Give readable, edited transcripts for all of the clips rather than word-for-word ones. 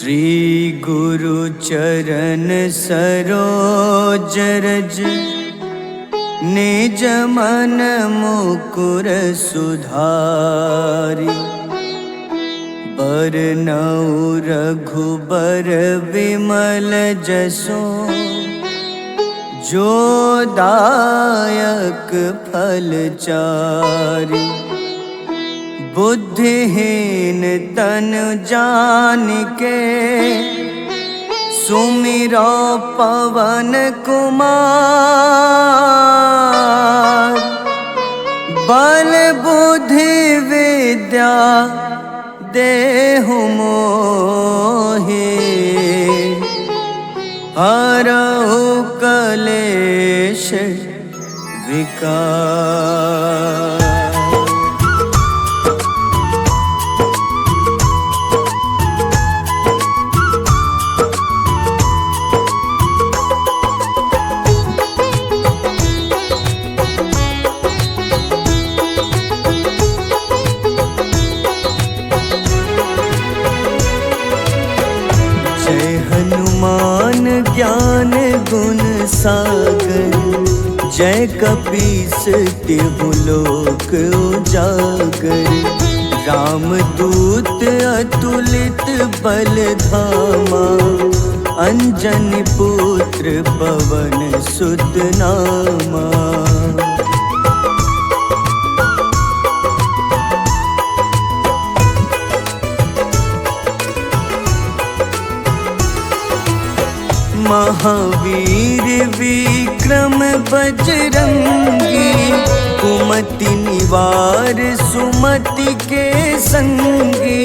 श्री गुरु चरण सरोज रज निज मन मुकुर सुधारि। बरनउँ रघुबर विमल जसो जो दायक फल चारि। बुद्धिहीन तनु जानिके सुमिरो पवन कुमार। बल बुद्धि विद्या देहु मोहि हरहु कलेश विकार। जय हनुमान ज्ञान गुण सागर। जय कपीस तिहु लोक उजागर। रामदूत अतुलित बल धामा। अंजनी पुत्र पवन सुत नामा। महावीर विक्रम बजरंगी। कुमति निवार सुमति के संगी।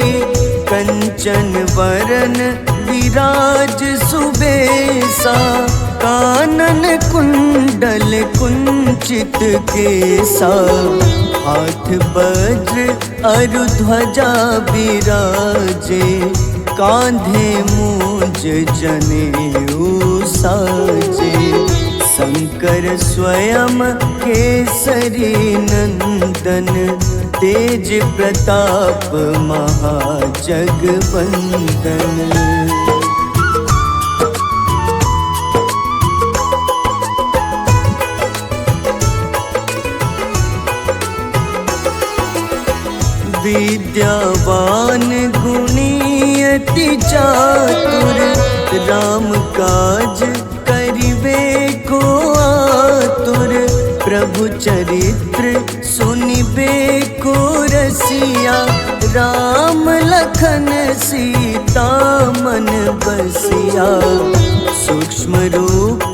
कंचन वरन विराज सुबेसा। कानन कुंडल कुंचित केसा। हाथ वज्र अरु ध्वजा बिराजे। कांधे मूंज जनेऊ साजे। शंकर स्वयं केसरी नंदन। तेज प्रताप महाजगवंदन। विद्यावान गुणी अति चातुर। राम काज करिबे को आतुर। प्रभु चरित्र सुनिबे को रसिया। राम लखन सीता मन बसिया। सूक्ष्म रूप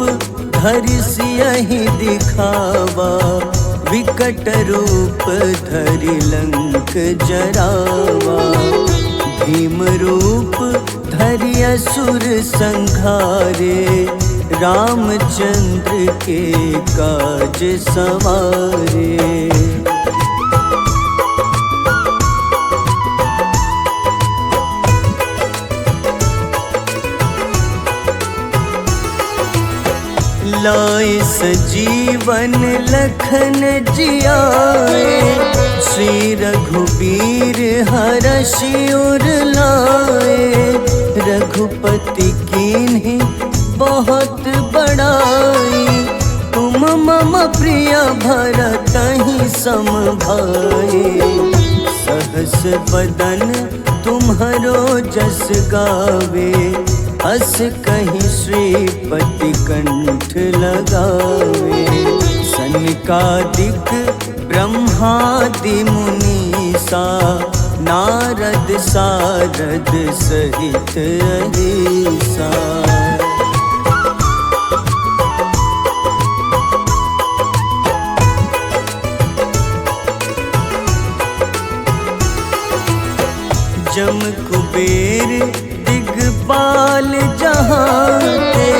धरि सियहि दिखावा। विकट रूप धरि लंक जरावा। भीम रूप धरि असुर संहारे। रामचंद्र के काज सवारे। लाए सजीवन लखन जियाए। श्री रघुबीर हरषि उर लाए। रघुपति कीन्ही बहुत बड़ाई। तुम मम प्रिय भरतहि सम भाई। सहस बदन तुम्हरो जस गावे। अस कहीं श्रीपति कंठ लगावे। सनकादिक ब्रह्मादि मुनीसा। नारद सारद सहित अहिसा। जम कुबेर दिगपाल जहाते।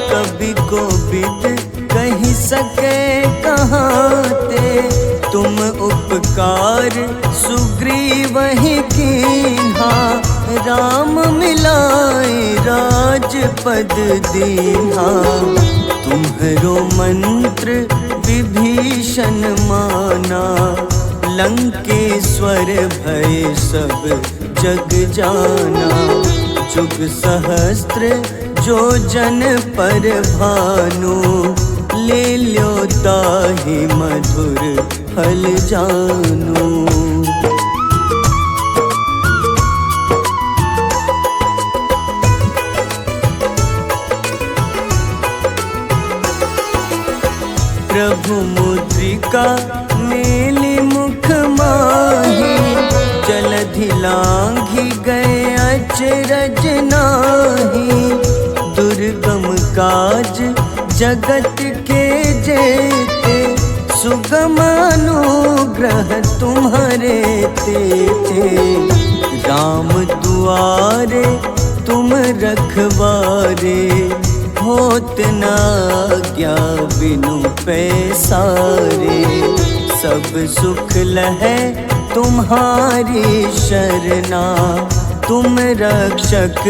कवि कोविद कहि सके कहाते। तुम उपकार सुग्रीवहि कीन्हा। राम मिलाए राजपद दीन्हा। तुम्हरो मंत्र विभीषण माना। लंकेश्वर भय सब जग जाना। जुग सहस्त्र जो जन पर भानु, ले ल्यो ताहि मधुर फल जानू। प्रभु मुद्रिका मेली मुख माही, जलधि लांघि गए अचरज नाही। दुर्गम काज जगत के जेते, सुगम अनुग्रह तुम्हारे तेते। राम दुआरे तुम रखवारे, होत न आज्ञा बिनु पैसारे। सब सुख लहै तुम्हारी शरणा, तुम रक्षक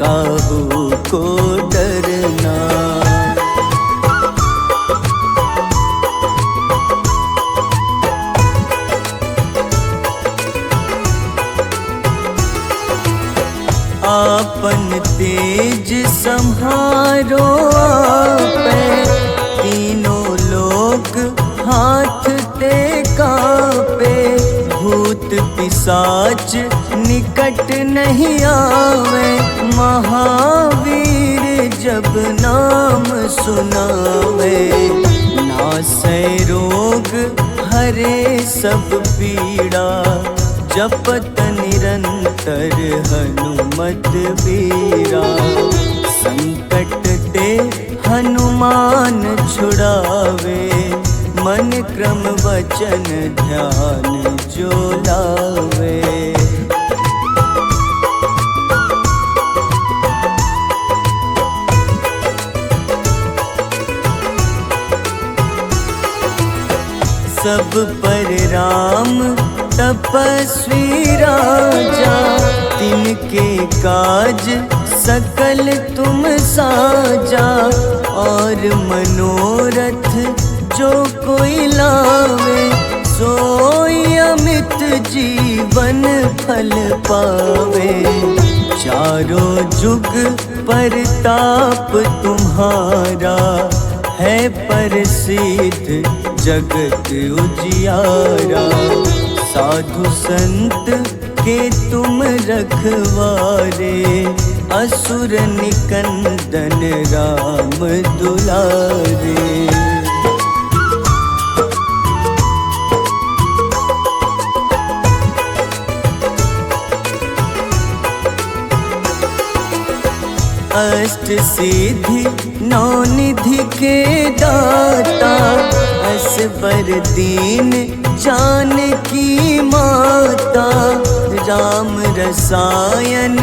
काहू को डरना। आपन तेज सम्हारो आपै, तीनों लोक हाथ ते कापे। भूत पिशाच निकट नहीं आवे, महावीर जब नाम सुनावे। नासै रोग हरे सब पीड़ा, जपत निरंतर हनुमत बीरा। संकट ते हनुमान छुड़ावे, मन क्रम वचन ध्यान जो लावे। सब पर राम तपस्वी राजा, तिनके काज सकल तुम साजा। और मनोरथ जो कोई लावे, सोई अमित जीवन फल पावे। चारों जुग परताप तुम्हारा, है प्रसिद्ध जगत उजियारा। साधु संत के तुम रखवारे, असुर निकंदन राम दुलारे। अष्ट सिद्धि नौ निधि के दाता, असबर दीन जानकी माता। राम रसायन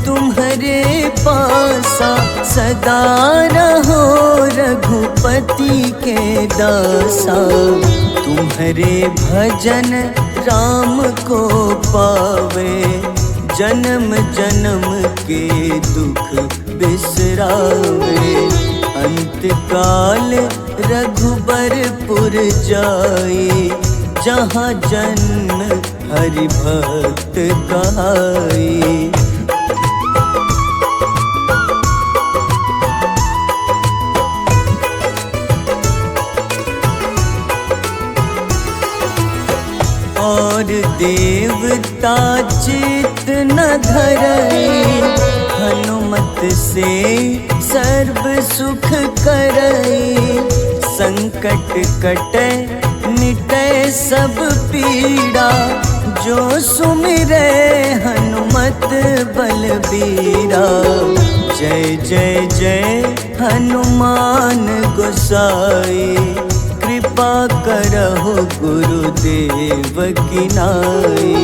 तुम्हारे पासा, सदा रहो रघुपति के दासा। तुम्हारे भजन राम को पावे, जन्म जन्म के दुख बिसरावे। अंत काल रघुबरपुर जाई, जहाँ जन्म हरि भक्त कहाई। और देवता चित न धरई, हनुमत से सर्व सुख करई। संकट कटै मिटै सब पीड़ा, जो सुमिरै हनुमत बलबीरा। जय जय जय हनुमान गोसाई, कृपा करहु गुरुदेव की नाई।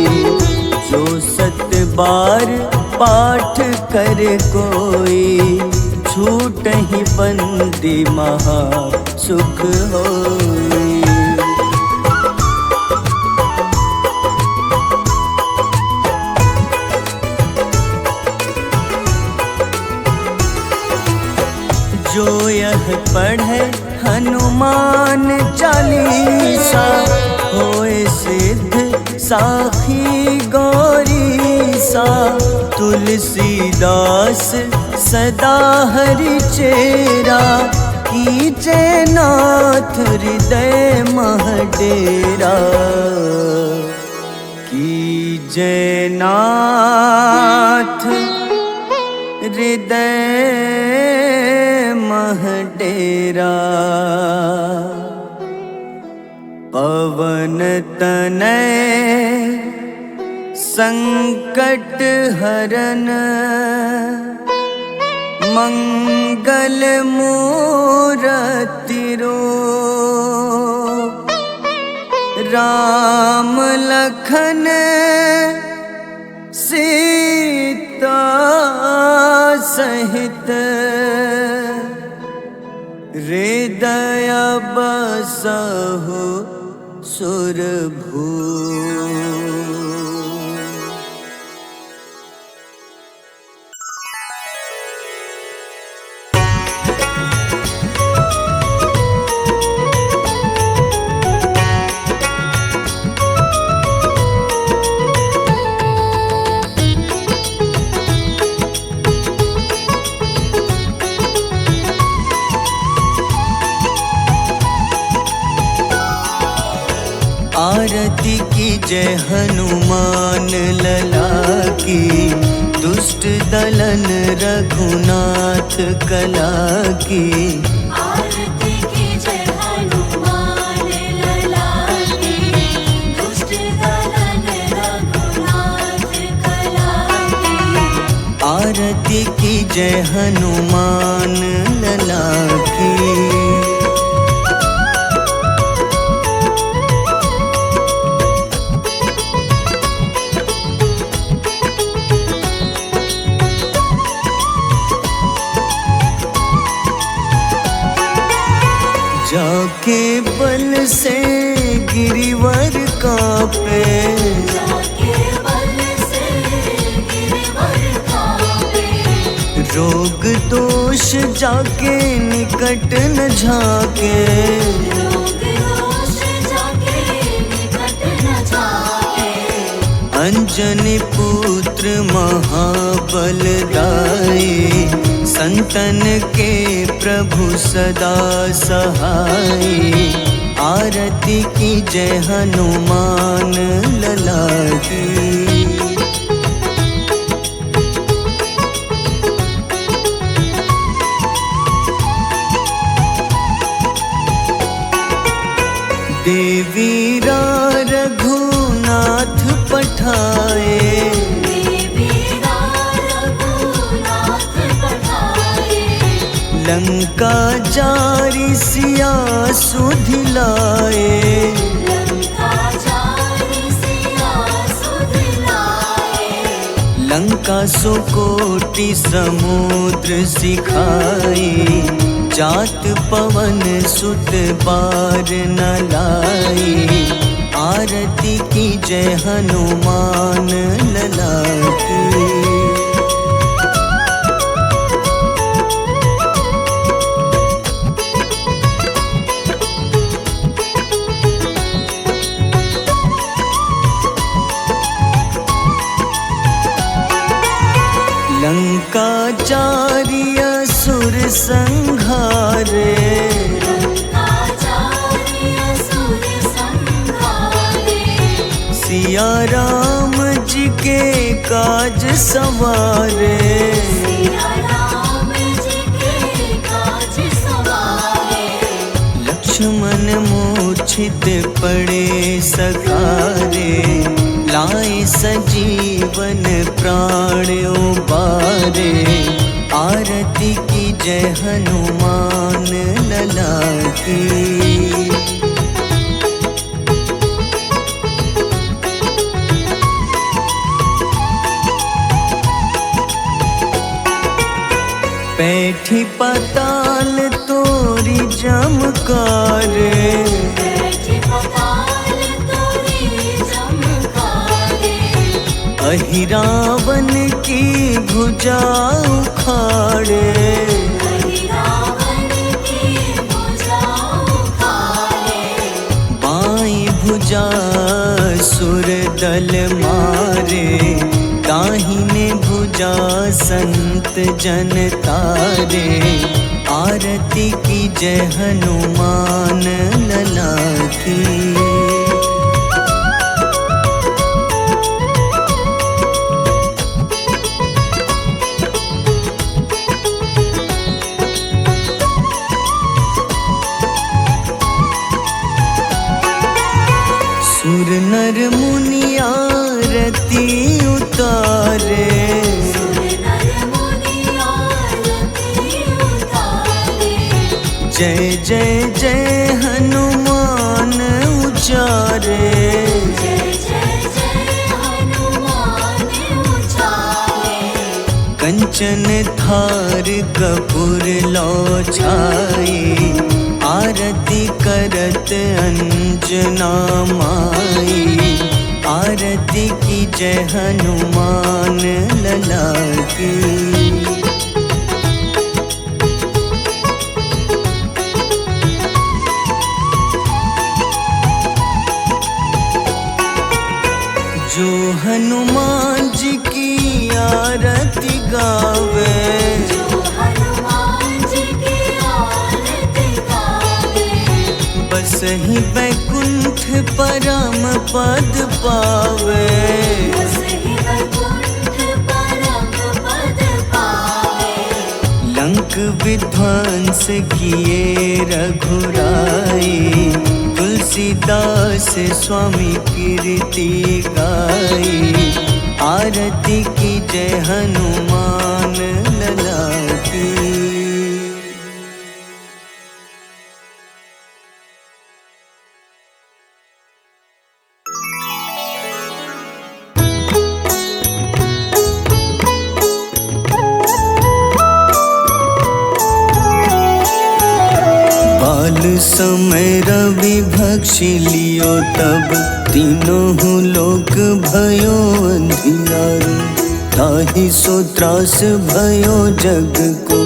जो सत बार पाठ करे कोई, छूटहि बंदी महा सुख होई। जो यह पढ़े हनुमान चालीसा, होए सिद्ध साखी गौरीसा। तुलसीदास सदा हरि चेरा, कीजे नाथ हृदय मह डेरा। कीजे नाथ हृदय मह डेरा। पवन तनय संकट हरन, मंगल मूरति रूप। राम लखन सीता सहित, हृदय बसहु सुरभूप। आरती की जय हनुमान लला की, दुष्ट दलन रघुनाथ कला की। आरती की जय हनुमान लला की, दुष्ट दलन रघुनाथ कला की। आरती की जय हनुमान लला की। जाके बल से गिरिवर कांपे, जाके बल से गिरवर कांपे। रोग दोष जाके निकट न झाके। रोग दोष जाके निकट न जाके। अंजनी पुत्र महाबलदाई, संतन के प्रभु सदा सहाय। आरती की जय हनुमान लला की। देवीरा रघुनाथ पठाए, लंका जारी सिया सुधिलाए। लंका सुकोटि समुद्र सिखाए, जात पवन सुत बार न लाए। आरती की जय हनुमान लला की। लंका जारी असुर संघारे, सिया राम जी के काज सवारे। लक्ष्मण मूर्छित पड़े सकारे, लाए सजीवन प्राण उबारे। आरती की जय हनुमान लला की। बैठी पाताल तोरी जमकारे, अहिरावन की भुजा उखाड़े। बाईं भुजा सुर दल मारे, दाहिने भुजा संत जन तारे, आरती की जय हनुमान लला की। सुर नर मुनि आरती उतारे, जय जय जय हनुमान उचारे। कंचन थार कपूर लो छाई, आरती करत अंजना माई। आरती की जय हनुमान लला की। जो हनुमान जी की आरती गावे, बस ही बैकुंठ परम पद पावे। लंक विध्वंस किए रघुराई, तुलसीदास स्वामी कीर्ति गाई। आरती की जय हनुमान लला की। बाल समय रवि भक्षी लियो, तब तीनों लोक भयो अंधियारो। ताहि सो त्रास भयो जग को,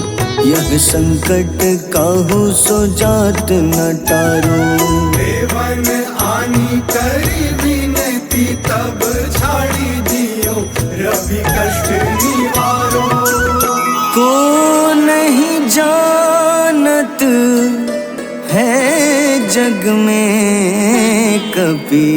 यह संकट काहू सो जात न टारो। देवन आनी करी विनती, तब छाड़ी दियो रवि कष्ट निवारो। को नहीं जानत है जग में कपि,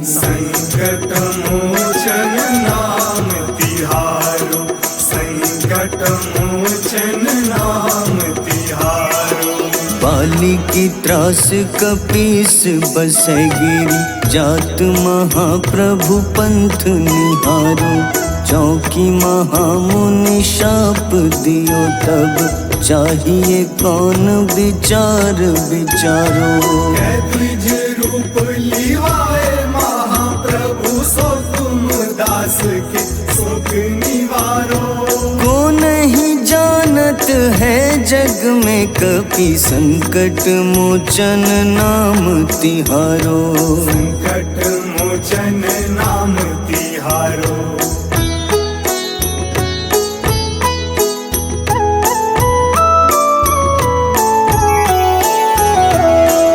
संकट मोचन नाम तिहारो। संकट मोचन नाम तिहारो। बाली की त्रास कपीस बसै गिरी, जात महाप्रभु पंथ निहारो। चौकी महामुनि शाप दियो, तब चाहिए कौन विचार विचारो। द्विज रूप लिवाए महाप्रभु, सो तुम दास के सुख निवारो। को नहीं जानत है जग में कपि, संकट मोचन नाम तिहारो। संकट मोचन नाम तिहारो।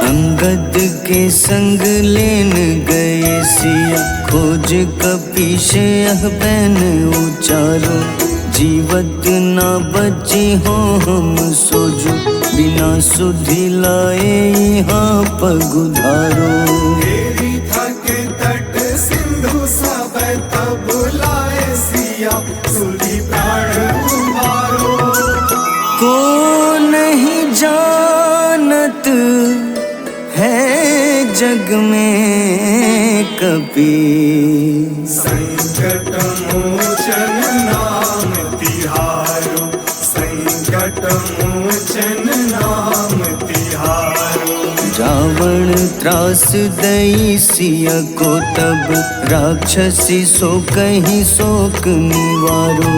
अंगद के संग लेन गए सिया, खोज कपीश यह बैन उचारो। जीवत ना बची हो हम सोजो, बिना सुधि लाए यहाँ पगुधारो। तेरी थके तट सिंधु सब तब लाए सिया, सुधि प्राण उबारो। को नहीं जानत है जग में कपि, संकट मोचन नाम तिहारो। संकट मोचन नाम तिहारो। रावण त्रास दई सिया को, तब राक्षसी सो कहीं शोक निवारो।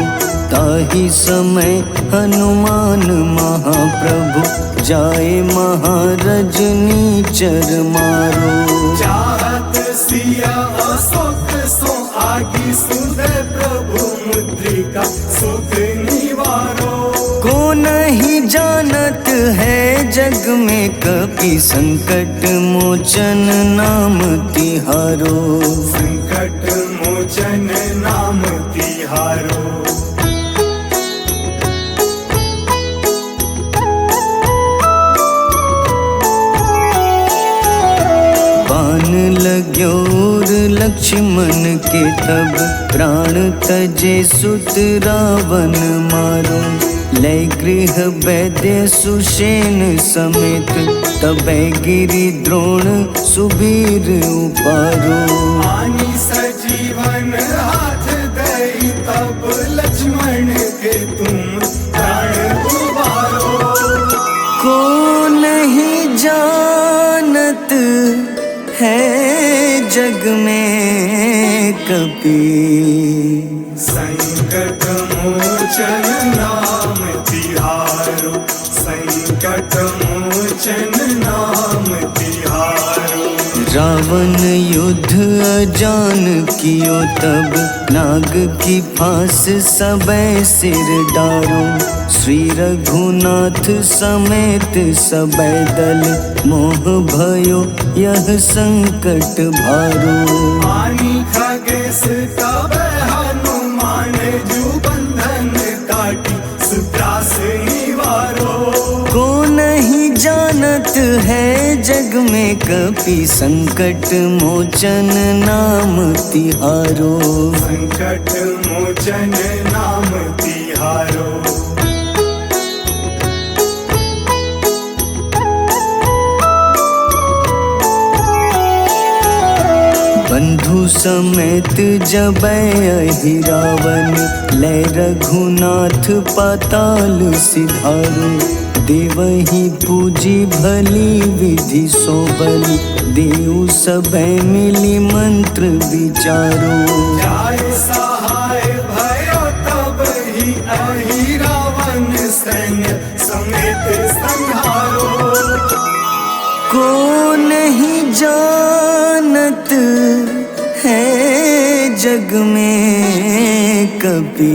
ताहि समय हनुमान महाप्रभु, जाए महारजनी चर मारो। चाहत सिया अशोक सो आगी, सुधे प्रभु मुद्रिका सुख निवारो। को नहीं जानत है जग में कपि, संकट मोचन नाम तिहारो। संकट मोचन नाम लक्ष्मण के तब प्राण तजे सुत रावण मारो। लय गृह वैद्य सुषेण समेत तबै गिरि द्रोण सुबीर उपारो। आनी सजीवन हाथ दई तब लक्ष्मण के तुम प्राण उबारो। को नहीं जानत है जग में कपि, संकट मोचन नाम तिहारो। संकट मोचन नाम तिहारो। रावण युद्ध अजान कियो तब नाग की फांस सबै सिर डारो। श्री रघुनाथ समेत सबै दल मोह भयो यह संकट भारो। आनी खगेश तब हनुमान जू बंधन काटी सुत्रास निवारो। को नहीं जानत है जग में कपि, संकट मोचन नाम तिहारो। संकट मोचन नाम तिहारो। बंधु समेत जबै अहि रावण, लय रघुनाथ पाताल सिधारो। देवहि पूजी भली विधि सो बलि, देव सबै मिली मंत्र विचारो। जाय सहाय भयो तब ही अहि रावण सैन्य समेत संहारो। को नहीं जानत है जग में कपि,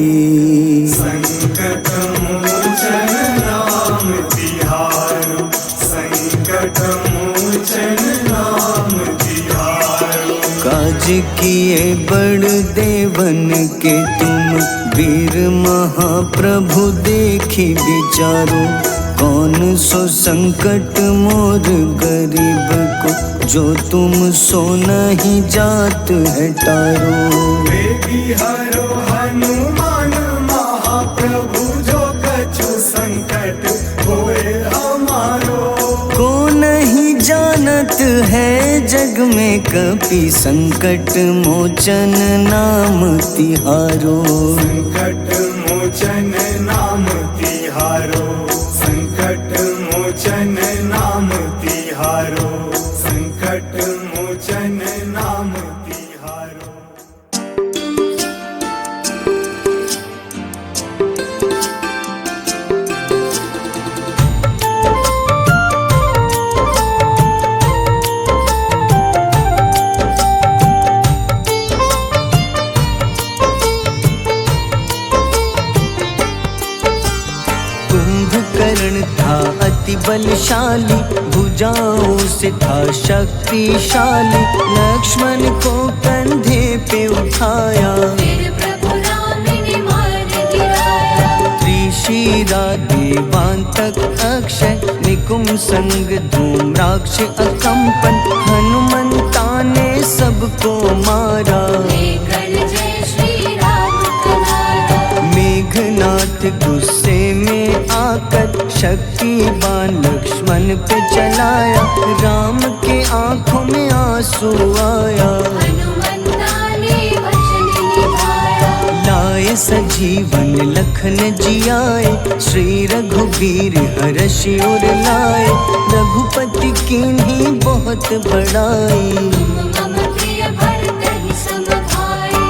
संकट मोचन नाम तिहारो। संकट मोचन नाम तिहारो। काज किए बड़ देवन के तुम, वीर महाप्रभु देखी विचारो। कौन सो संकट मोर गरीब को, जो तुम सो नहीं जात है टारो। बेगी हरो हनुमान महाप्रभु, जो कछु संकट होए हमारो। को नहीं जानत है जग में कपि, संकट मोचन नाम तिहारो। संकट मोचन नाम तिहारो। संकट मोचन नाम तिहारो। संकट मोचन नाम तिहारो। कुंभकर्ण था अति बलशाली, भुजाओं से था शक्तिशाली। लक्ष्मण को कंधे पे उठाया, फिर प्रभु राम ने मार गिराया। त्रिशिरा देवांतक अक्षय, निकुंभ संग धूम्राक्ष अकंपन। हनुमंता ने सबको मारा, लेकर जय श्री राम कनारा। मेघनाथ गुस्से में आकर शक्तिवान लक्ष्मण पे चलाया। राम के आंखों में आंसू आया, हनुमंता ने वचन निभाया। लाए सजीवन लखन जियाए, श्री रघुबीर हर्षि उर लाए। रघुपति कीन्ही बहुत बड़ाई, मम प्रिय भरत ही सम भाई।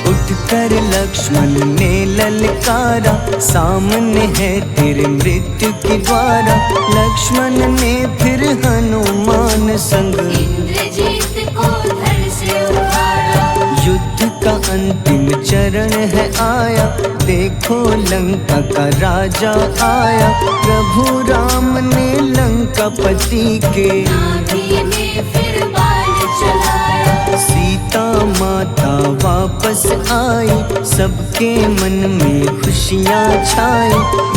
उठकर लक्ष्मण ने ललकारा, सामने है तेरे मृत्यु की द्वारा। लक्ष्मण ने फिर हनुमान संग, इंद्रजीत को धड़ से उतारा। युद्ध का अंतिम चरण है आया, देखो लंका का राजा आया। प्रभु राम ने लंकापति के, नाभि में फिर बाण चलाया। सीता माता वापस आई, सबके मन में खुशियाँ छाई।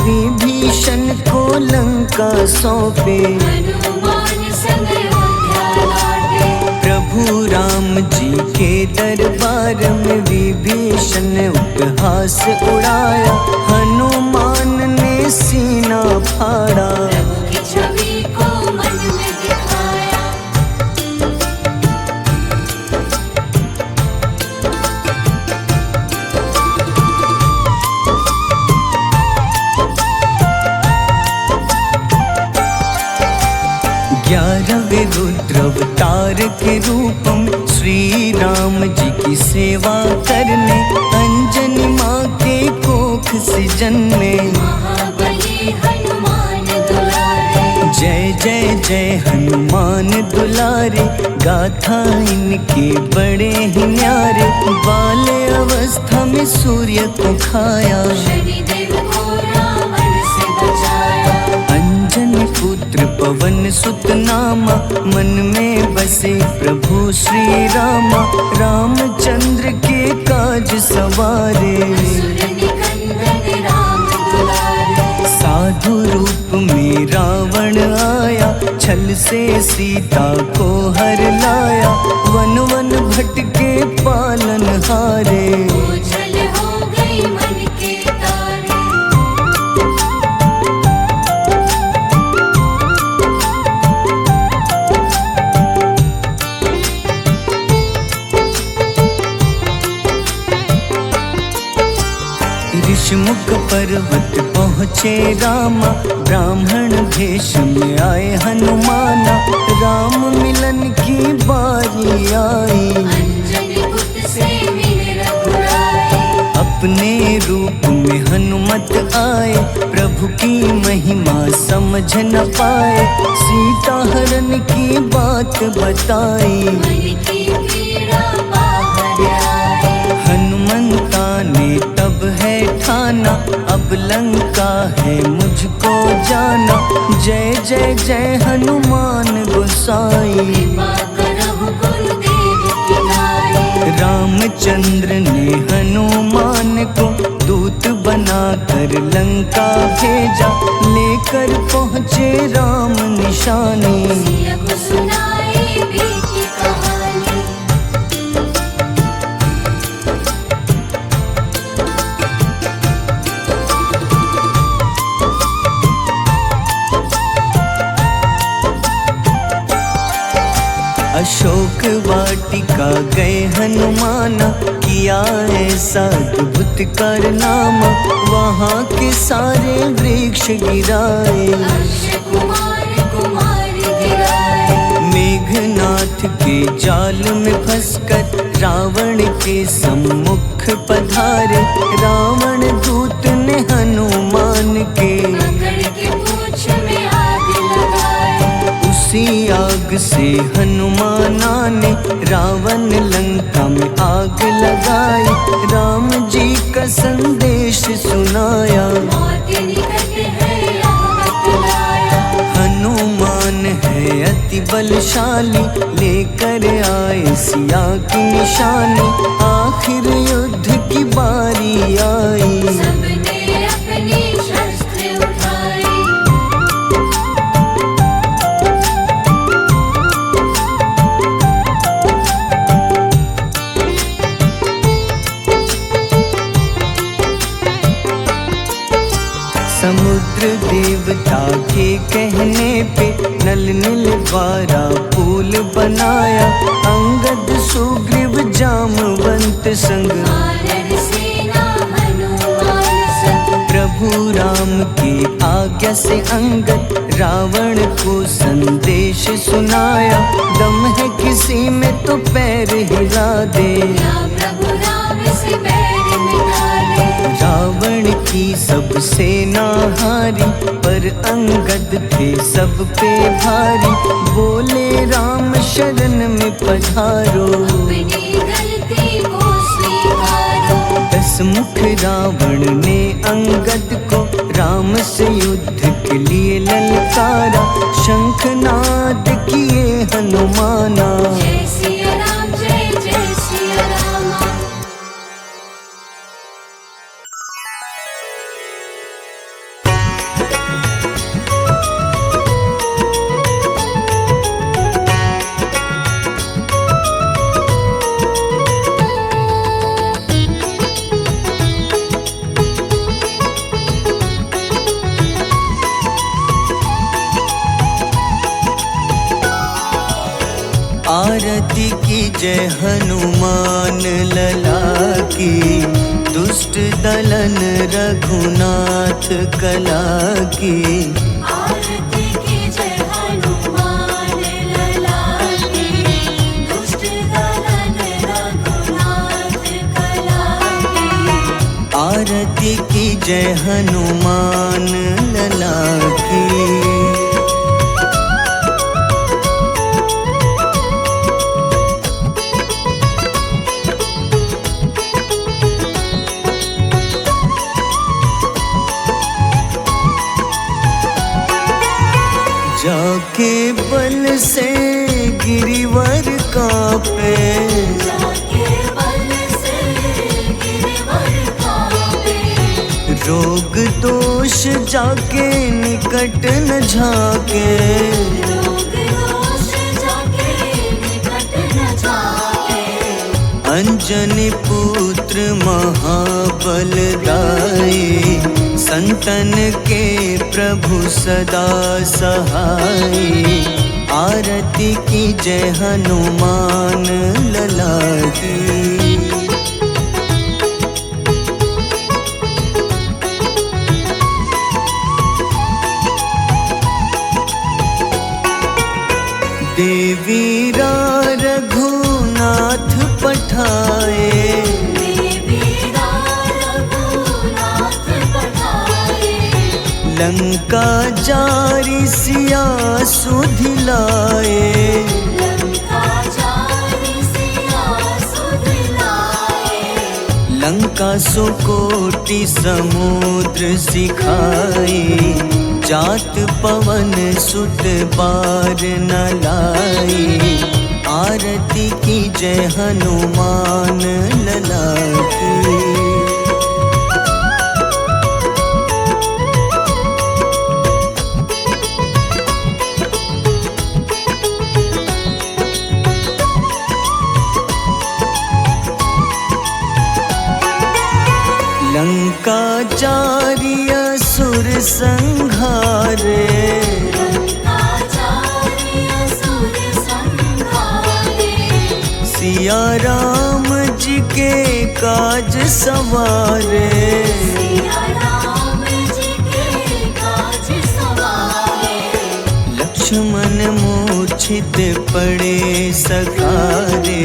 विभीषण को लंका सौंपे, हनुमान संग अयोध्या लौटे। प्रभु राम जी के दरबार में विभीषण ने उपहास उड़ाया। हनुमान ने सीना फाड़ा, प्रभु की छवि को मन में दिखाया। ग्यारहवें रुद्र अवतार के रूप में श्री राम जी की सेवा करने, अंजनी माँ के कोख से जन्मे। महाबली हनुमान दुलारे, जय जय जय हनुमान दुलारे, गाथा इनके बड़े ही न्यारे। बाल्य अवस्था में सूर्य को खाया, शनिदेव को रावण से बचाया। अंजनी पुत्र पवन सुत नामा, मन में बसे प्रभु श्री रामा। रामचंद्र के काज सवारे, असुर निकंदन राम दुलारे। साधु रूप में रावण आया, छल से सीता को हर लाया। वन वन भटके पालन हारे, ओझल हो गई मन के तारे। ऋषिमुख पर्वत पहुँचे रामा, ब्राह्मण भेष में आए हनुमाना। राम मिलन की बारी आई, अंजनी पुत्र से मिले रघुराई। अपने रूप में हनुमत आए, प्रभु की महिमा समझ न पाए। सीता हरण की बात बताई, मन की पीड़ा बाहर आई। हनुमंता ने तब है ठाना, अब लंका है मुझको जाना। जय जय जय हनुमान गोसाई, कृपा करहु गुरुदेव की नाई। रामचंद्र ने हनुमान को दूत बनाकर लंका भेजा। लेकर पहुँचे राम निशानी, सिया को सुनाई बीती कहानी। अशोक वाटिका गए हनुमाना, किया ऐसा अद्भुत कारनामा। वहाँ के सारे वृक्ष गिराए, अक्षय कुमार कुमार गिराए। मेघनाथ के जाल में फंसकर रावण के सम्मुख पधारे। रावण दूत ने हनुमान के पकड़ के पूंछ में आग लगाए। उसी आग से हनुमाना ने रावण लंका में आग लगाई। राम जी का संदेश सुनाया, मौत निकट है यह बतलाया। हनुमान है अति बलशाली, लेकर आए सिया की निशानी। आखिर युद्ध की बारी आई, सबने अपनी शस्त्र उठाई। समुद्र देवता के कहने पे नल नील द्वारा पुल बनाया। अंगद सुग्रीव जामवंत संग, वानर सेना हनुमान संग। प्रभु राम की आज्ञा से अंगद रावण को संदेश सुनाया। दम है किसी में तो पैर हिला दे, या प्रभु राम से बैर मिटा दे। रावण की सब सेना हारी, पर अंगद थे सब पे भारी। बोले राम शरण में पधारो, अपनी गलती को स्वीकारो। दस मुख रावण ने अंगद को राम से युद्ध के लिए ललकारा। शंखनाद किए हनुमाना, जय सिया राम जय जय सिया जय हनुमान लला की, दुष्ट दलन रघुनाथ कला की। आरती की जय हनुमान लला की, दुष्ट दलन रघुनाथ कला की। आरती की जय हनुमान लला की। जाके बल से गिरिवर कांपे, जाके बल से गिरवर कांपे। रोग दोष जाके निकट न झाके। रोग दोष जाके निकट न जाके। अंजनी पुत्र महाबलदाई, संतन के प्रभु सदा सहाय। आरती की जय हनुमान लला की। देवीरा रघुनाथ पठाए, देवीरा रघुनाथ पठाए। लंका जारी सिया सुधिलाए। लंका जारी सिया सुधिलाए। लंका सुकोटि समुद्र सिखाए। जात पवन सुत बार न लाई। आरती की जय हनुमान लला की। लंका जारी असुर संघारे। लंका जारी असुर संघारे। सिया राम जी के काज सवारे। सिया राम जी के काज सवारे। लक्ष्मण मूर्छित पड़े सखारे।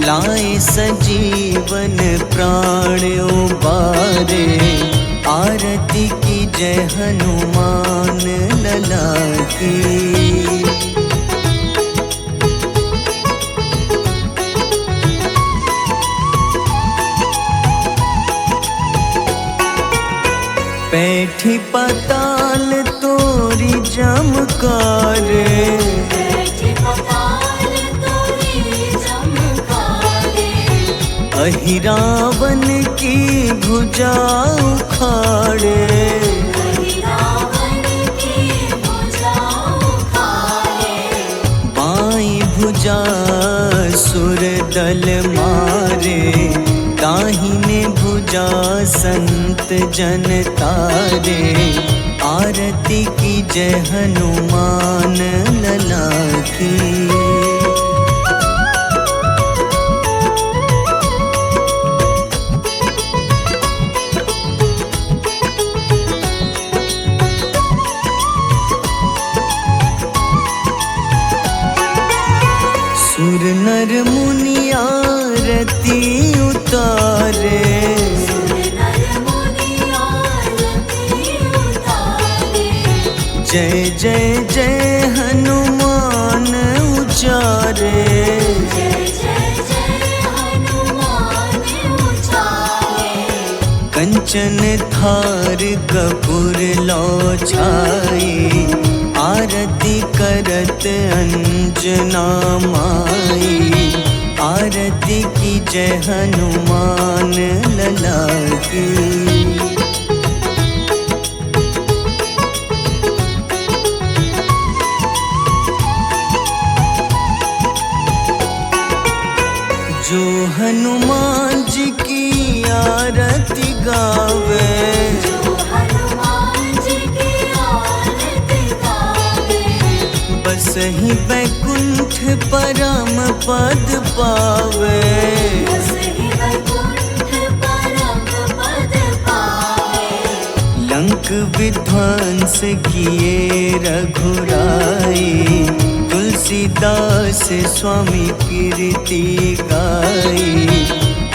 लाए सजीवन प्राण उबारे। आरती की जय हनुमान लला की। बैठी पाताल तोरी जमकारे। बैठी पाताल तोरी जमकारे। अहिरावन की भुजा उखाड़े। रावण की भुजा उखाड़े। बाईं भुजा सुर दल मारे। दाहिने भुजा संत जन तारे। आरती की जय हनुमान लला की। सुर नर मुनि आरती उतारे। सुर नर मुनि आरती उतारे। जय जय जय हनुमान उचारे। जय जय जय हनुमान उचारे। कंचन थार कपूर लो छाई। आरती करत अंजना माई। आरती की जय हनुमान लला की। जो हनुमान जी की आरती गावे। जो हनुमान जी की आरती गावे। बस ही ही बैकुंठ परम पद पावे। बसहि वैकुंठ परम पद पावे। लंक विध्वंस किए रघुराई, तुलसीदास स्वामी कीर्ति गाई।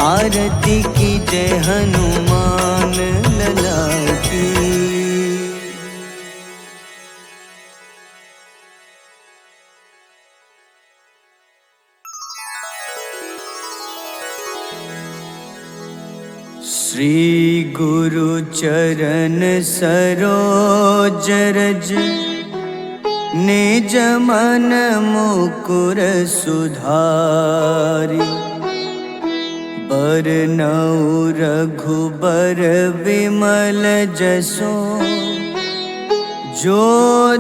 आरती की जय हनुमान लला की। श्री गुरु चरण सरोज रज, निज मन मुकुर सुधारि। बरनउँ रघुबर विमल जसो, जो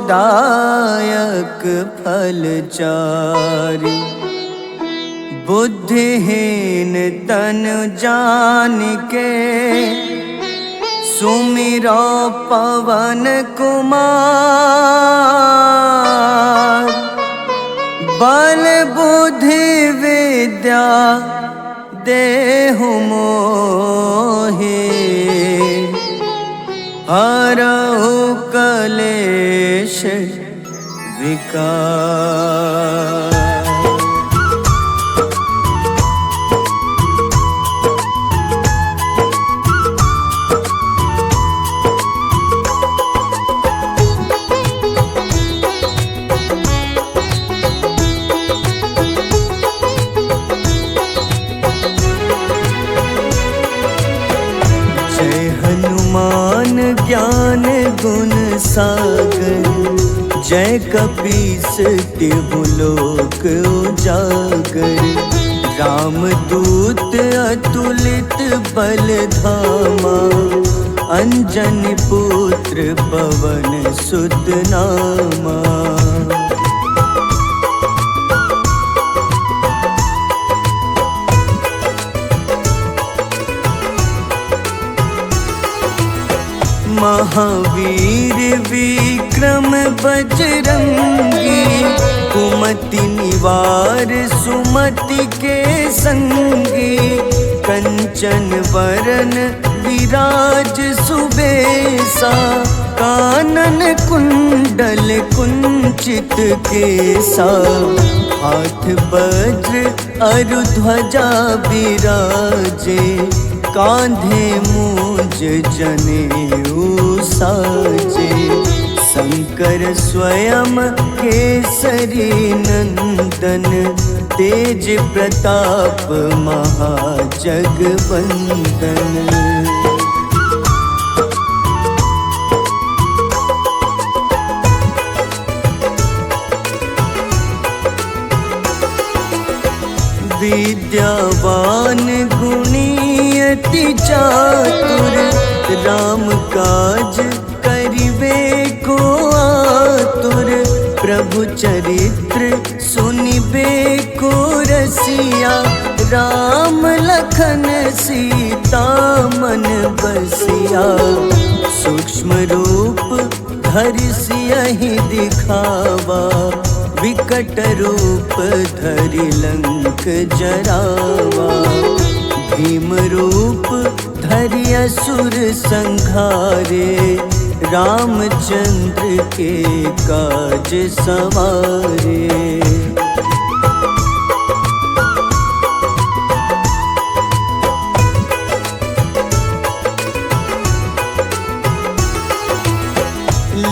दायक फल चारि। बुद्धिहीन तनु जानिके, सुमिरो पवन कुमार। बल बुद्धि विद्या देहु मोहि, हरहु कलेश विकार। ज्ञान गुण सागर, जय कपीस तिहु लोक उजागर। रामदूत अतुलित बल धामा, अंजनी पुत्र पवन सुत नामा। महावीर विक्रम बजरंगी, कुमति निवार सुमति के संगी। कंचन वरन विराज सुबेसा, कानन कुंडल कुंचित केसा। हाथ वज्र अरु ध्वजा बिराजे, कांधे मूंज जनेऊ साजे। शंकर स्वयं केसरी नंदन, तेज प्रताप महाजगवंदन। विद्यावान गुणी अति चातुर, राम काज करिबे को आतुर। प्रभु चरित्र सुनिबे को रसिया, राम लखन सीता मन बसिया। सूक्ष्म रूप धरि सियहि दिखावा, विकट रूप धरि लंक जरावा। भीम रूप धरि असुर संहारे, रामचंद्र के काज सवारे।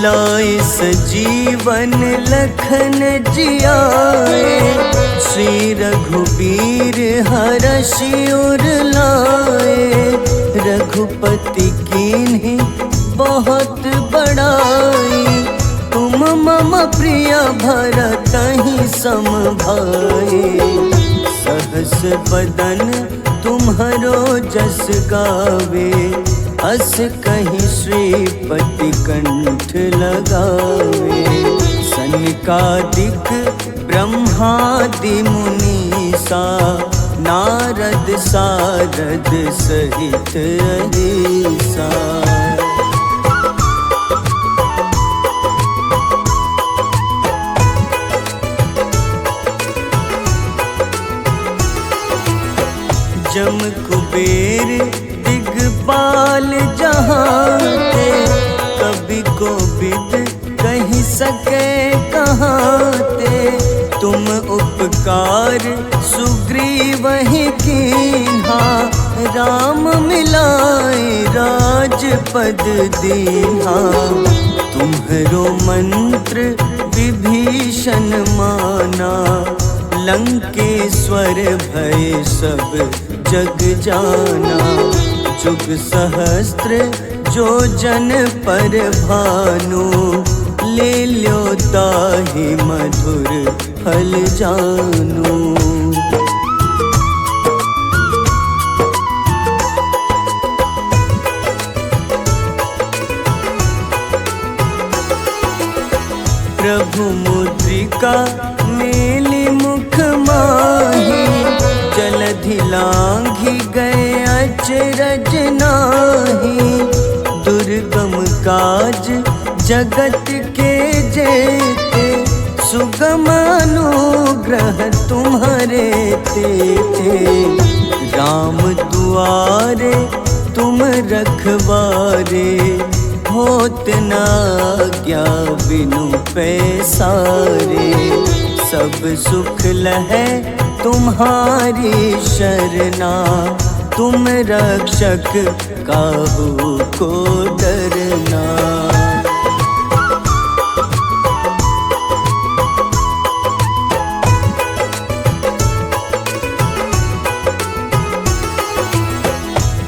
लाए सजीवन लखन जियाए, श्री रघुबीर हरषि उर लाए। रघुपति कीन्ही बहुत बड़ाई, तुम मम प्रिय भरतहि सम भाई। सहस बदन तुम्हरो जस गावे, अस कहीं श्रीपति कंठ लगावे। सनकादिक ब्रह्मादि मुनीसा, नारद सारद सहित अहिसा। कुबेर दिगपाल जहाँते, कभी को विद कही सके कहाँते। तुम उपकार सुग्रीव ही कीन्हा, राम मिलाए राजपद दीन्हा। तुम्हरो मंत्र विभीषण माना, लंकेश्वर भय सब जग जाना। जुग सहस्त्र जो जन पर भानु, ले ल्यो ताहि मधुर फल जानू। प्रभु मुद्रिका मेली मुख माही, जलधि लांघि गए अचरज नाही। दुर्गम काज जगत के जेते, सुगम अनुग्रह तुम्हारे तेते। राम दुआरे तुम रखवारे, होत न आज्ञा बिनु पैसारे। सब सुख लहै तुम्हारी शरणा, तुम रक्षक काहू को डरना।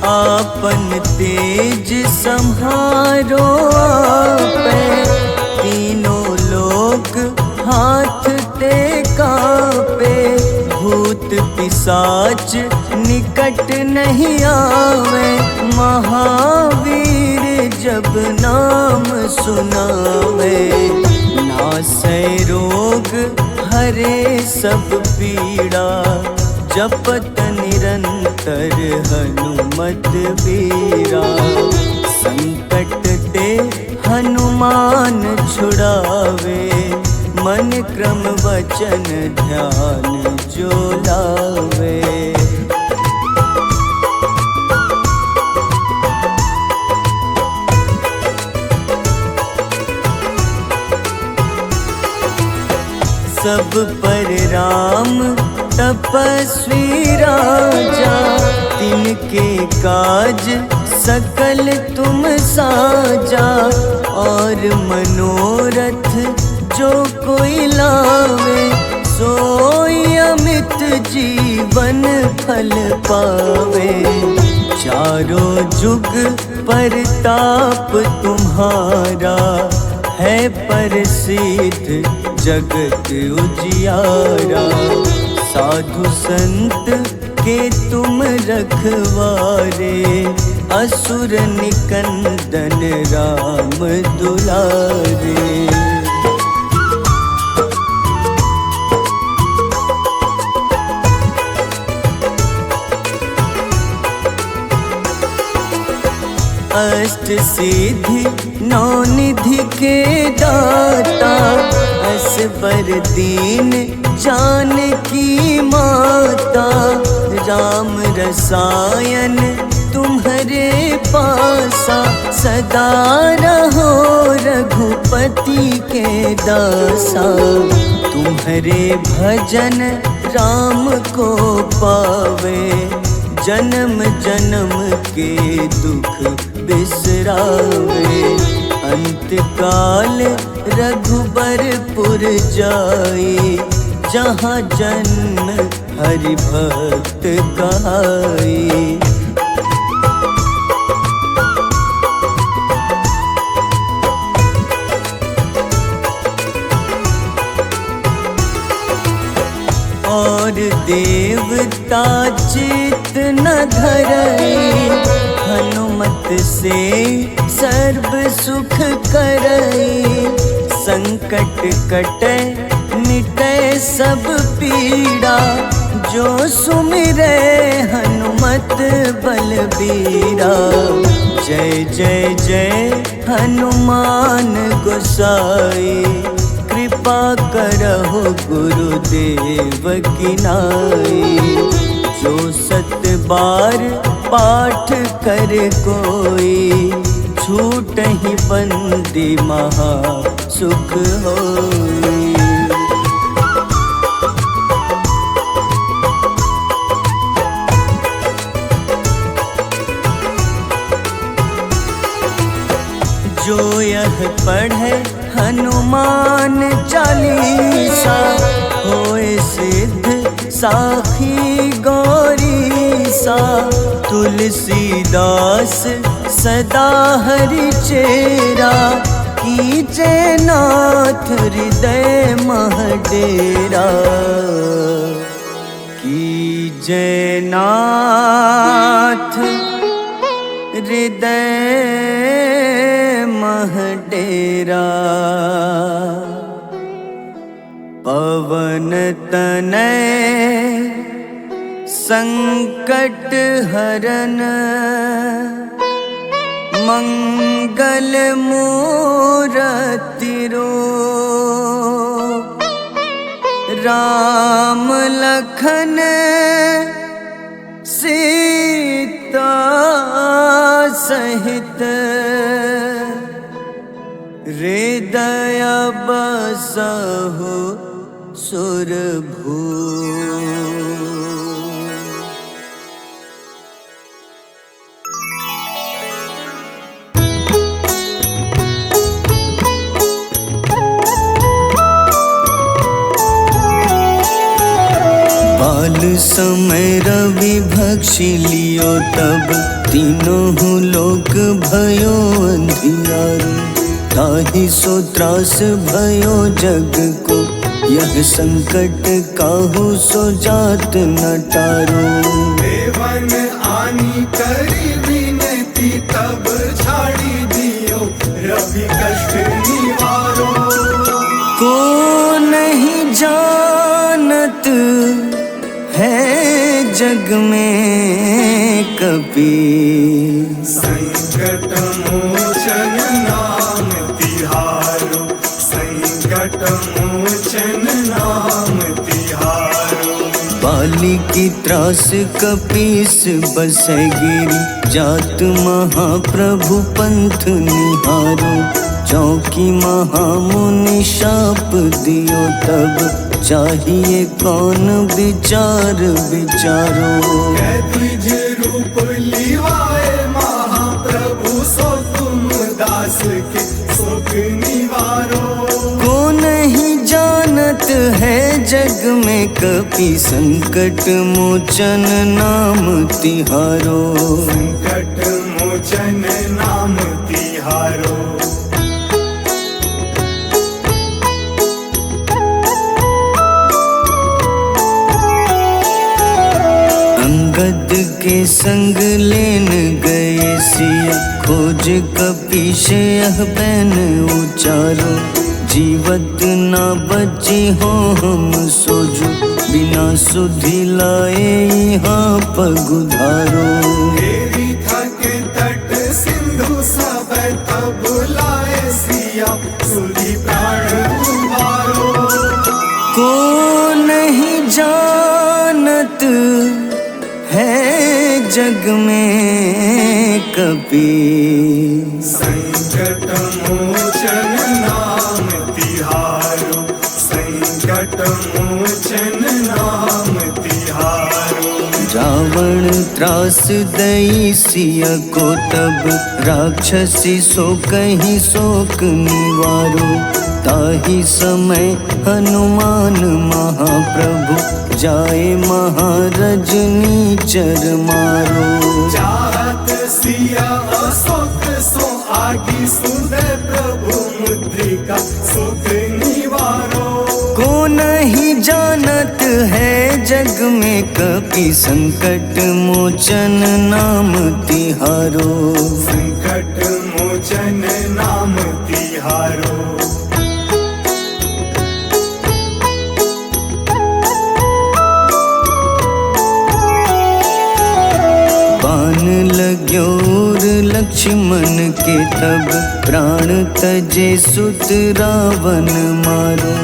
आपन तेज सम्हारो आपै, तीनों लोक हाथ ते कांपे। भूत पिशाच निकट नहीं आवे, महावीर जब नाम सुनावे। नासै रोग हरे सब पीड़ा, जपत निरंतर हनुमत बीरा। संकट ते हनुमान छुड़ावे, मन क्रम वचन ध्यान जो लावे। सब पर राम तपस्वी राजा, तिनके काज सकल तुम साजा। और मनोरथ जो कोई लावे, सोई अमित जीवन फल पावे। चारों जुग परताप तुम्हारा, है प्रसिद्ध जगत उजियारा। साधु संत के तुम रखवारे, असुर निकंदन राम दुलारे। अष्ट सिद्धि नौ निधि के दाता, असबर दीन जानकी माता। राम रसायन तुम्हारे पासा, सदा रहो रघुपति के दासा। तुम्हारे भजन राम को पावे, जन्म जन्म के दुख बिसरावे। अंत काल रघुबरपुर जाई, जहाँ जन्म हरि भक्त कहाई। और देवता चित न धरई, हनुमत से सर्व सुख करई। संकट कटे मिटे सब पीड़ा, जो सुमिरे हनुमत बलबीरा। जय जय जय हनुमान गोसाई, कृपा करहु गुरुदेव की नाई। जो 7 बार पाठ कर कोई, छूटहि बंदी महा सुख होई। जो यह पढ़े हनुमान चालीसा, होए सिद्ध साखी गौरीसा। तुलसीदास सदा हरि चेरा, कीजे नाथ हृदय मह डेरा। कीजे नाथ हृदय मह डेरा। पवन तनय संकट हरन, मंगल मूरति रूप। राम लखन सीता सहित, हृदय बसहु सुरभूप। बाल समय रवि भक्षि लियो, तब तीनों लोक भयो अंधियारो। ताहि सो त्रास भयो जग को, यह संकट काहू सो जात न टारो। देवन आनी करी विनती, तब झाड़ी दियो रवि कष्ट निवारो। को नहीं जानत है जग में कपि, संकट मोचन नाम तिहारो। संकट मोचन नाम तिहारो। बाली की त्रास कपीस बसै गिरी, जात महाप्रभु पंथ निहारो। चौकी महामुनि शाप दियो, तब चाहिए कौन विचार विचारो। द्विज रूप लिवाए महाप्रभु, सो तुम दास के शोक निवारो। को नहीं जानत है जग में कपि, संकट मोचन नाम तिहारो। संकट मोचन नाम तिहारो। अंगद के संग लेन गए सिया, खोज कपीश यह बैन उचारो। जीवत ना बची हो हम सोजो, बिना सुधि लाए यहाँ पगुधारो। देवी थके तट सिंधु सब, तब लाए सिया सुधि प्राण उबारो। को नहीं जानत है जग में कपि, संकट मोचन नाम तिहारो। संकट मोचन नाम तिहारो। रावण त्रास दई सिया को, तब राक्षसी सो कहीं शोक निवारो। ताहि समय हनुमान महाप्रभु, जाए महारजनी चर मारो। चाहत सिया अशोक सो आगी, सुदय प्रभु मुद्रिका सुख निवारो। को नहीं जानत है जग में कपि, संकट मोचन नाम तिहारो। संकट मोचन नाम तिहारो। बाण लग्योर लक्ष्मण के, तब प्राण तजे सुत रावण मारो।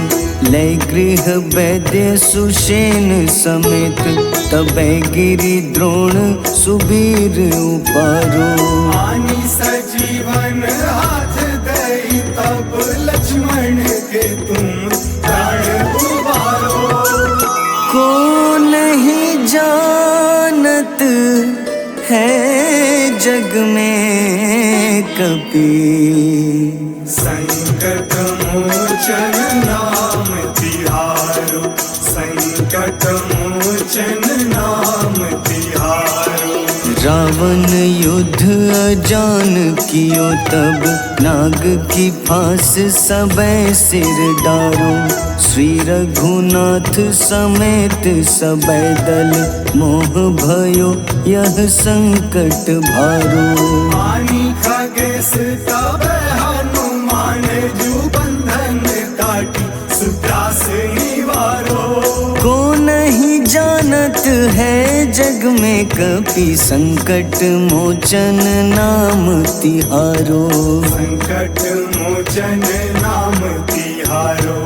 लय गृह वैद्य सुषेण समेत तबै गिरि द्रोण सुबीर उपारो। आनी सजीवन हाथ दई तब लक्ष्मण के तुम प्राण उबारो। को नहीं जानत है जग में कपि, संकट मोचन नाम तिहारो, संकट मोचन नाम तिहारो। रावण युद्ध अजान कियो तब नाग की फांस सबै सिर डारो। श्री रघुनाथ समेत सबै दल मोह भयो यह संकट भारो। आनी खगेश तब हनुमान जू बंधन काटी सुत्रास निवारो। को नहीं जानत है जग में कपि, संकट मोचन नाम तिहारो। संकट मोचन नाम तिहारो।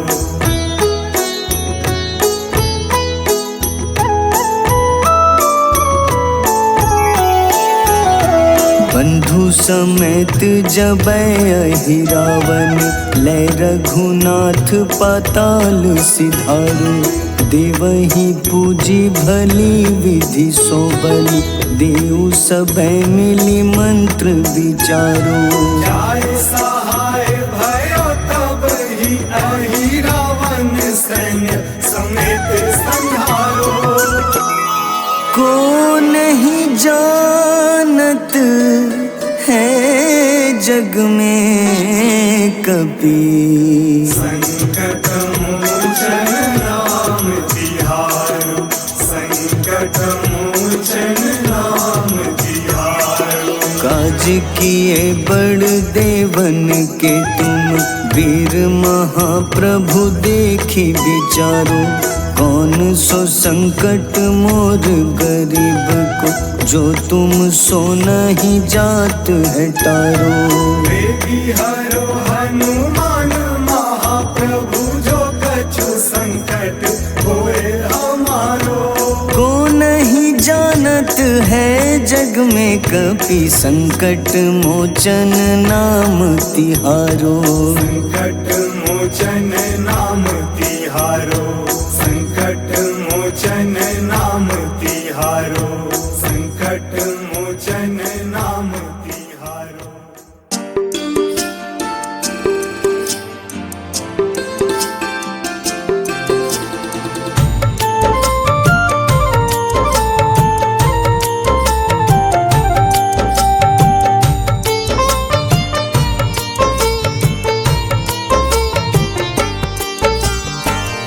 बंधु समेत जबै अहि रावण, लय रघुनाथ पाताल सिधारो। देवहि पूजी भली विधि सो बलि, देव सबै मिली मंत्र विचारो। जाय सहाय भयो तब ही अहि रावण सैन्य समेत संहारो। को नहीं जानत है जग में कपि, संकट मोचन नाम तिहारो, संकट मोचन नाम तिहारो। काज किए बड़ देवन के तुम, वीर महाप्रभु देखी विचारो। कौन सो संकट मोर गरीब को, जो तुम सो नहीं जात है टारो। बेगी हरो हनुमान महाप्रभु, जो कछु संकट होए हमारो। को नहीं जानत है जग में कपि, संकट मोचन नाम तिहारो। संकट मोचन नाम तिहारो, संकट मोचन नाम तिहारो, संकट मोचन नाम तिहारो।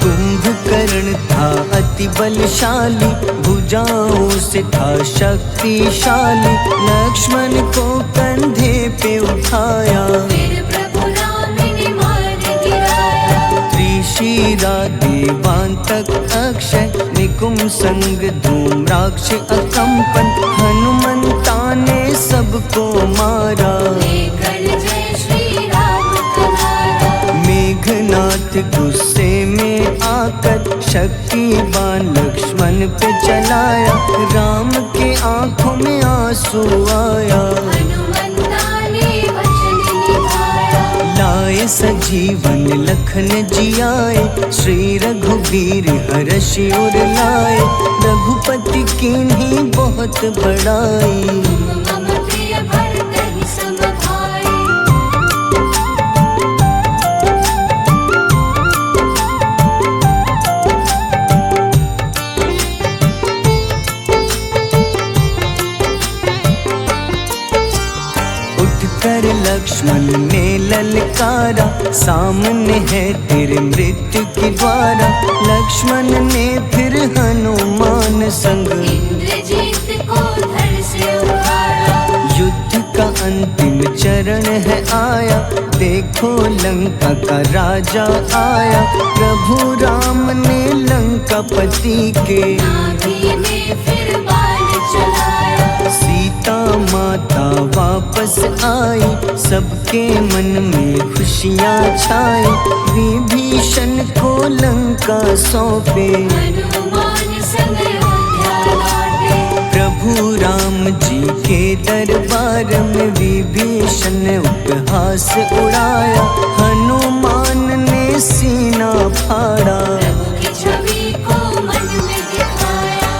कुंभकर्ण था अति बलशाली, भुजाओं से था शक्तिशाली। लक्ष्मण को कंधे पे उठाया, फिर प्रभु राम ने मार गिराया। त्रिशिरा देवांतक अक्षय, निकुंभ संग धूम्राक्ष अकंपन। हनुमंता ने सबको मारा, लेकर जय श्री राम तुम्हारा। मेघनाथ गुस्से में आकर शक्तिवान लक्ष्मण पे चलाया। राम के आंखों में आंसू आया, हनुमंता ने वचन निभाया। लाए सजीवन लखन जियाए, श्री रघुवीर हर्षि उर लाए। रघुपति कीन्ही बहुत बड़ाई, मम प्रिय भरत ही सम भाई। उठकर लक्ष्मण ने ललकारा, सामने है तेरे मृत्यु की द्वारा। लक्ष्मण ने फिर हनुमान संग, इंद्रजीत को धड़ से उतारा। युद्ध का अंतिम चरण है आया, देखो लंका का राजा आया। प्रभु राम ने लंकापति के, नाभि में फिर बाण चलाया। सीता माता वापस आई, सबके मन में खुशियाँ छाई। विभीषण को लंका सौंपे, हनुमान संग अयोध्या लौटे। प्रभु राम जी के दरबार में विभीषण ने उपहास उड़ाया। हनुमान ने सीना फाड़ा, प्रभु की छवि को मन में दिखाया।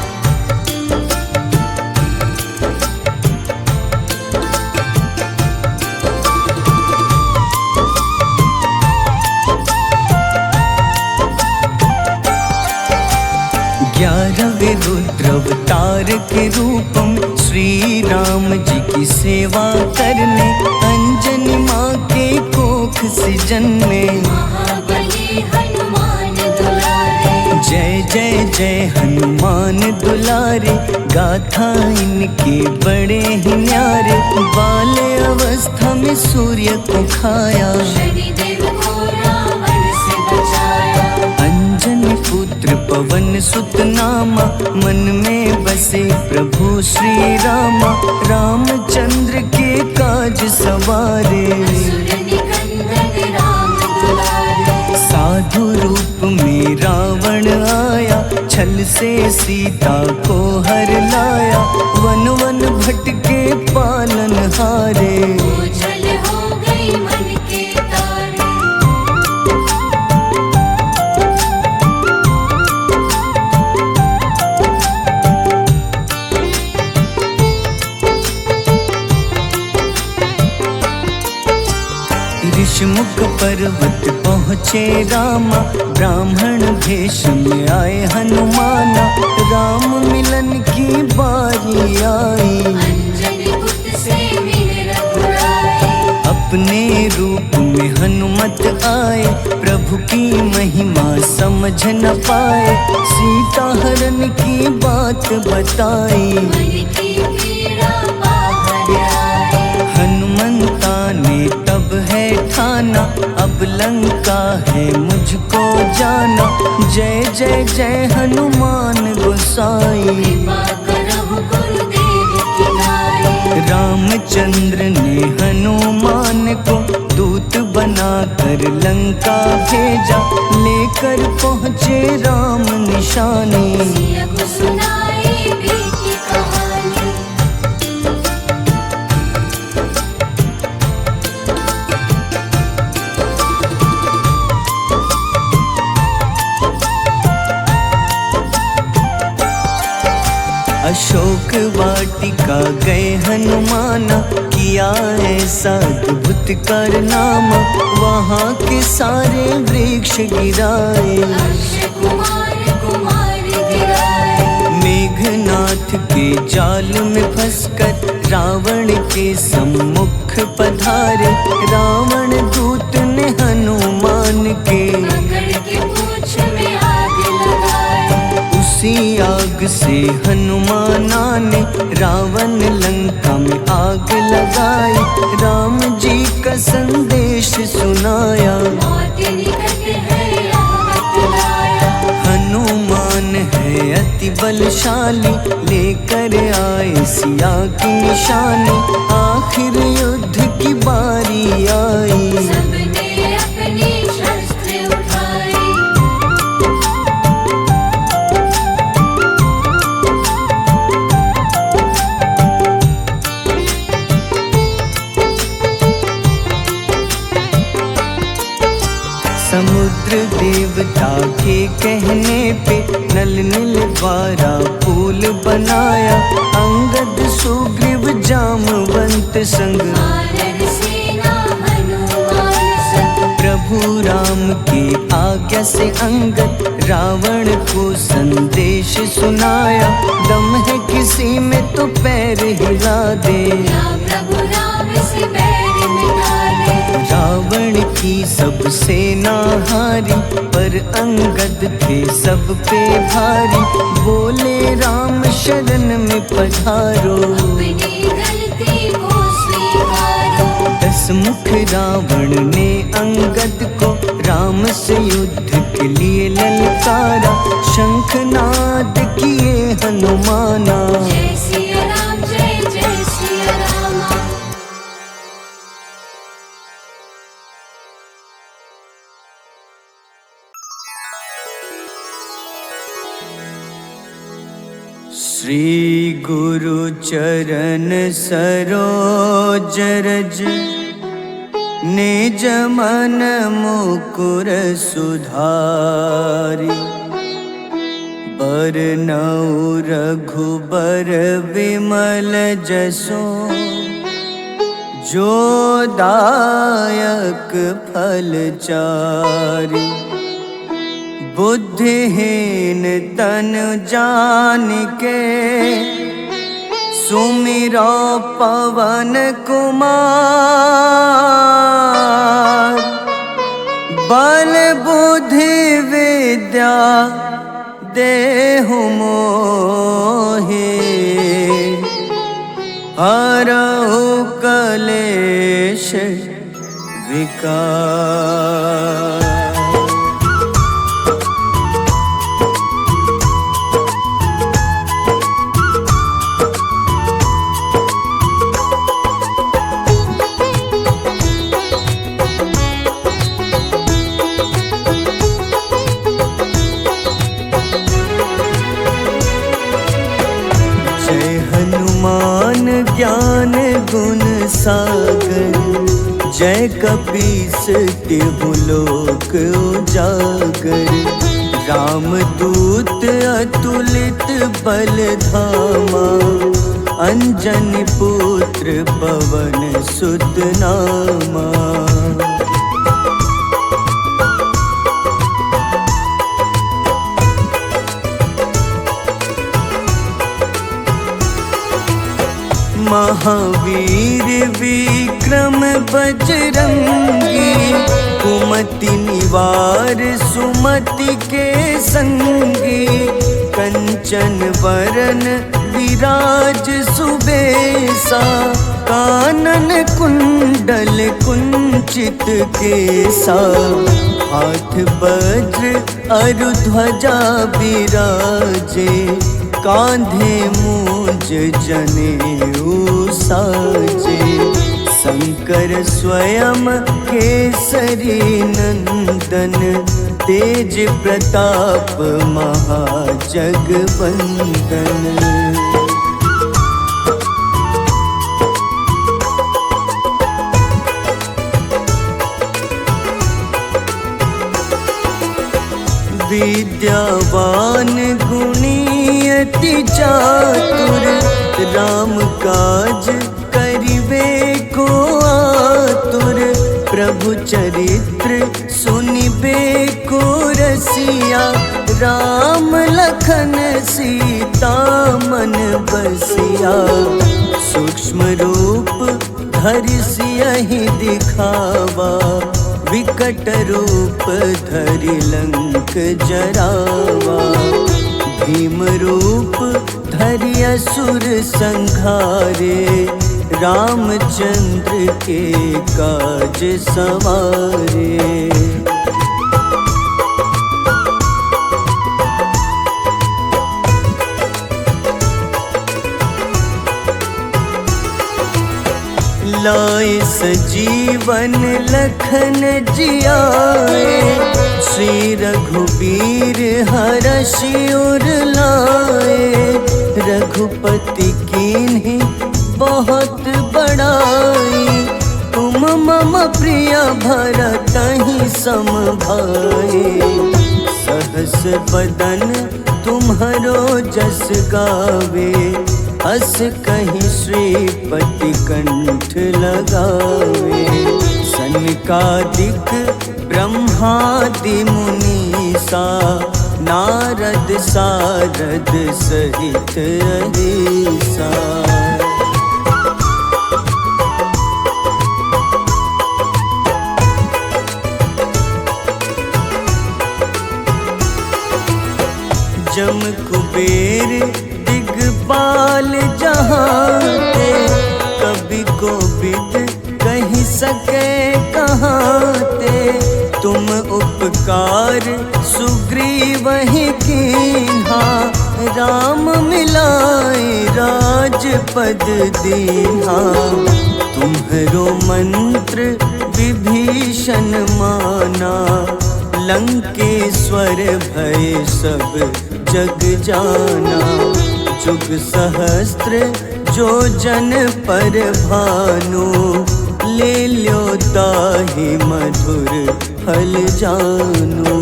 ग्यारहवें रुद्र अवतार के रूपम श्री राम जी की सेवा करने, अंजनी माँ के कोख से जन्मे। महाबली हनुमान दुलारे, जय जय जय हनुमान दुलारे, गाथा इनके बड़े ही न्यारे। बाल्य अवस्था में सूर्य को खाया, शनिदेव को रावण से बचाया। अंजनी पुत्र पवन सुत नामा, मन में बसे प्रभु श्री रामा। रामचंद्र के काज सवारे, असुर निकंदन राम दुलारे। साधु रूप में रावण आया, छल से सीता को हर लाया। वन वन भटके पालन हारे, ओझल हो गई मन के तारे। ऋषमुख पर्वत पहुँचे रामा, ब्राह्मण भेष में आए हनुमाना। राम मिलन की बारी आई, अंजनी पुत्र से मिल रघुराई। अपने रूप में हनुमत आए, प्रभु की महिमा समझ न पाए। सीता हरण की बात बताई, मन की पीड़ा बाहर आई। हनुमंता ने तब है ठाना, अब लंका है मुझको जाना। जय जय जय हनुमान गोसाई, कृपा करहु गुरुदेव की नाई। रामचंद्र ने हनुमान को दूत बनाकर लंका भेजा। लेकर पहुँचे राम निशानी, सिया को सुनाई बीती कहानी। अशोक वाटिका गए हनुमाना, किया ऐसा अद्भुत कारनामा। वहाँ के सारे वृक्ष गिराए, अक्षय कुमार कुमार गिराए। मेघनाथ के जाल में फंसकर रावण के सम्मुख पधारे। रावण दूत ने हनुमान के पकड़ के पूंछ में आग लगाई। उसी आग से हनुमाना ने रावण लंका में आग लगाई। राम जी का संदेश सुनाया, मौत निकट है आफत लाया। हनुमान है अति बलशाली, लेकर आए सिया की निशानी। आखिर युद्ध की बारी आई, सबने अपनी शस्त्र उठाई। समुद्र देवता के कहने पे नल नील द्वारा पुल बनाया। अंगद सुग्रीव जामवंत संग, वानर सेना हनुमान संग। प्रभु राम की आज्ञा से अंगद रावण को संदेश सुनाया। दम है किसी में तो पैर हिला दे, या प्रभु राम से बैर मिटा दे। रावण की सब सेना हारी, पर अंगद थे सब पे भारी। बोले राम शरण में पधारो, अपनी गलती को स्वीकारो। दस मुख रावण ने अंगद को राम से युद्ध के लिए ललकारा। शंखनाद किए हनुमाना, जय सिया राम जय श्री गुरु चरण सरोज रज निज मन मुकुर सुधारि बरनउँ रघुबर विमल जसो जो दायक फल चारि बुद्धिहीन तनु जानिके सुमिरो पवन कुमार बल बुद्धि विद्या देहु मोहि हरहु कलेश विकार। हनुमान ज्ञान गुण सागर जय कपीस तिहु लोक उजागर रामदूत अतुलित बल धामा अंजनी पुत्र पवन सुत नामा। महावीर विक्रम बजरंगी कुमति निवार सुमति के संगी कंचन वरन विराज सुबेसा कानन कुंडल कुंचित केसा हाथ वज्र अरु ध्वजा बिराजे कांधे मूंज जनेऊ साजे शंकर स्वयं केसरी नंदन तेज प्रताप महाजगवंदन। विद्यावान गुणी अति चातुर राम काज करिबे को आतुर प्रभु चरित्र सुनिबे को रसिया राम लखन सीता मन बसिया सूक्ष्म रूप धरि सियहि दिखावा विकट रूप धरि लंक जरावा भीम रूप धरि असुर संहारे रामचंद्र के काज सवारे। लाए सजीवन लखन जियाए श्री रघुबीर हरषि उर लाए रघुपति कीन्ही बहुत बड़ाई तुम मम प्रिय भरतहि सम भाई सहस बदन तुम्हरो जस गावे अस कहीं श्रीपति कंठ लगावे सनकादिक ब्रह्मादि मुनीसा नारद सारद सहित अहिसा। जम कुबेर दिगपाल जहाते कभी कोविद कहीं सके कहाते तुम उपकार सुग्रीव ही कीन्हा राम मिलाए राजपद दीन्हा तुम्हरो मंत्र विभीषण माना लंकेश्वर भय सब जग जाना जुग सहस्त्र जो जन पर भानु, ले ल्यो ताहि मधुर फल जानु।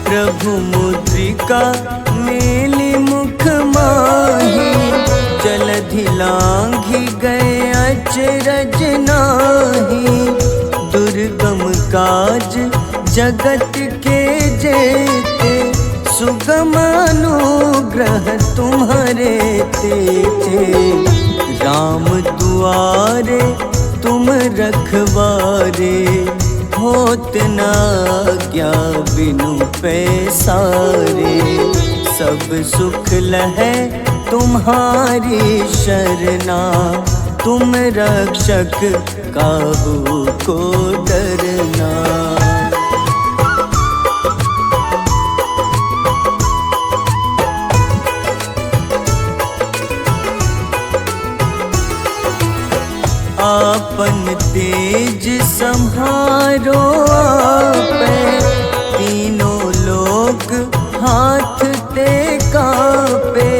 प्रभु मुद्रिका मेली मुख माही, जलधि लांघि गए अचरज नाही। दुर्गम काज जगत के जेते, सुगम अनुग्रह तुम्हारे तेते। राम दुआरे तुम रखवारे, होत न आज्ञा बिनु पैसारे। सब सुख लहै तुम्हारी शरणा, तुम रक्षक काहू को डरना। आपन तेज सम्हारो आपै, तीनों लोक हाथ ते कापे।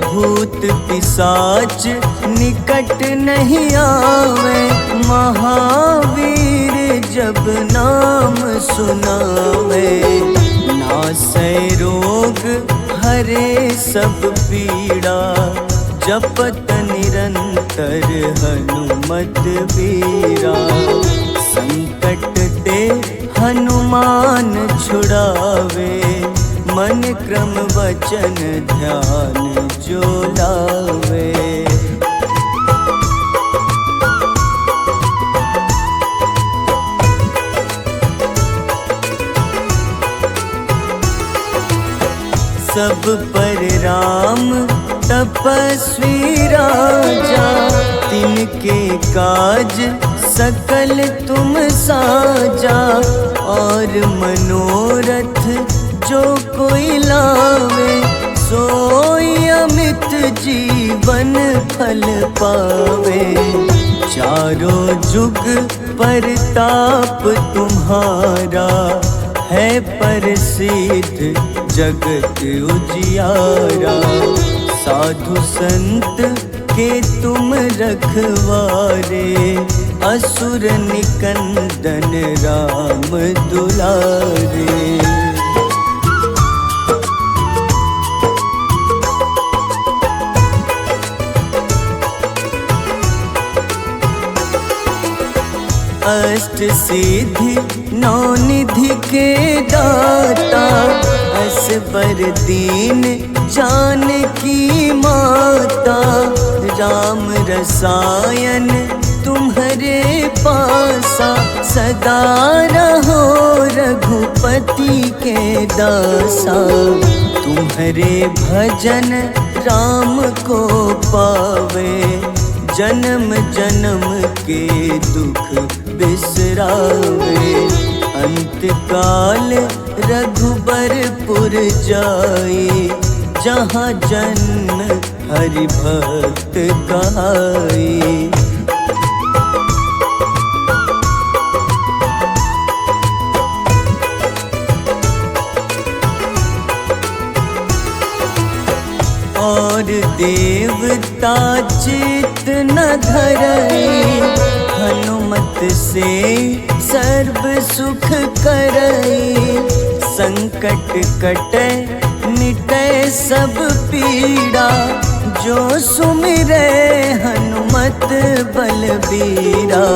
भूत पिशाच निकट नहीं आवे, महावीर जब नाम सुनावे। नासै रोग हरे सब पीड़ा, जपत निरंतर हनुमत बीरा। संकट ते हनुमान छुड़ावे, मन क्रम वचन ध्यान जो लावे। सब पर राम तपस्वी राजा, तिनके काज सकल तुम साजा। और मनोरथ जो कोई लावे, सोई अमित जीवन फल पावे। चारों जुग परताप तुम्हारा, है प्रसिद्ध जगत उजियारा। साधु संत के तुम रखवारे, असुर निकंदन राम दुलारे। अष्ट सिद्धि नौ निधि के दाता, असबर दीन जानकी माता। राम रसायन तुम्हारे पासा, सदा रहो रघुपति के दासा। तुम्हारे भजन राम को पावे, जन्म जन्म के दुख बिसरावे। अंत काल रघुबरपुर जाई, जहाँ जन्म हरि भक्त कहाई। और देवता चित न धरई, हनुमत से सर्व सुख करई। संकट कटे मिटे सब पीड़ा, जो सुमिरे हनुमत बलबीरा।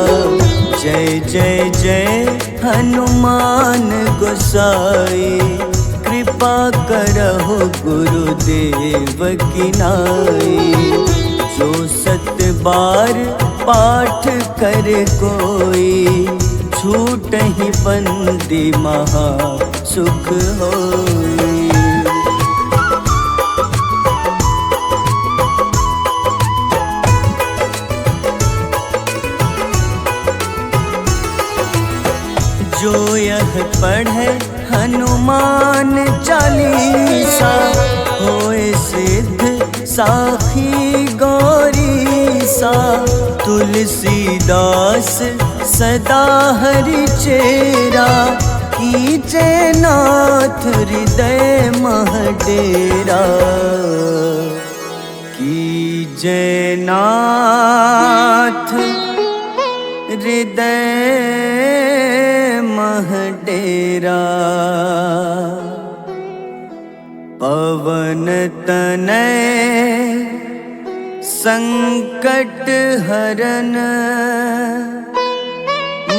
जय जय जय हनुमान गोसाई, कृपा करहु गुरुदेव की नाई। जो सत बार पाठ कर कोई, छूटहि बंदी महा सुख होई। जो यह पढ़े हनुमान चालीसा, होए सिद्ध साखी गौरीसा। तुर तुलसीदास सदा हरि चेरा, कीजे नाथ हृदय मह डेरा, कीजे नाथ हृदय मह डेरा। पवन तनय संकट हरन,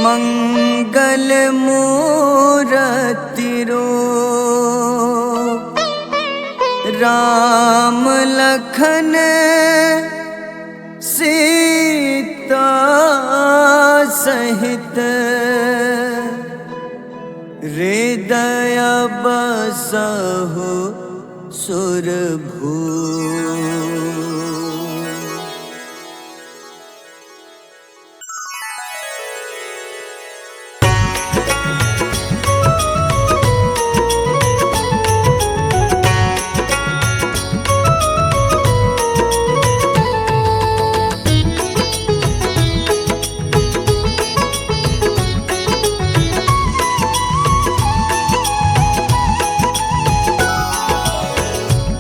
मंगल मूरति रूप, राम लखन सीता सहित, हृदय बसहु सुरभूप।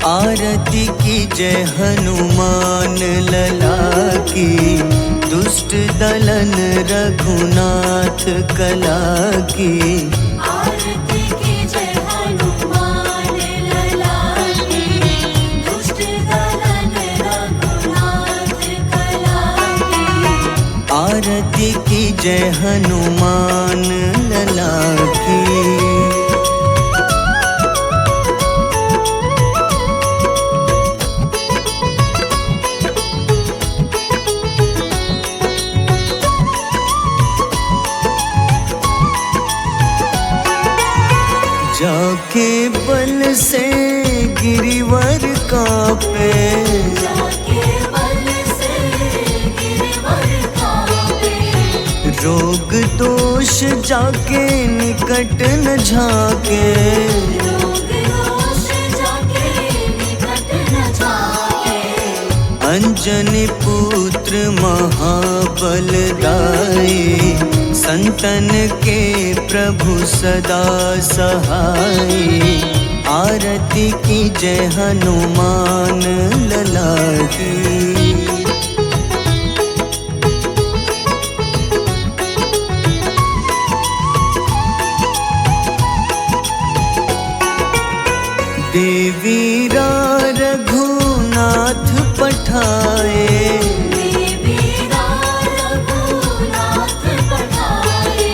आरती की जय हनुमान लला की, दुष्ट दलन रघुनाथ कला की। आरती की जय हनुमान लला की, दुष्ट दलन रघुनाथ कला की। आरती की जय हनुमान लला की। जाके बल से गिरिवर कांपे, जाके बल से गिरवर कांपे। रोग दोष जाके निकट न झाके, रोग दोष जाके निकट न जाके। अंजनी पुत्र महाबलदाई, संतन के प्रभु सदा सहाय। आरती की जय हनुमान लला की। देवीरा रघुनाथ पठाए, देवीरा रघुनाथ पठाए।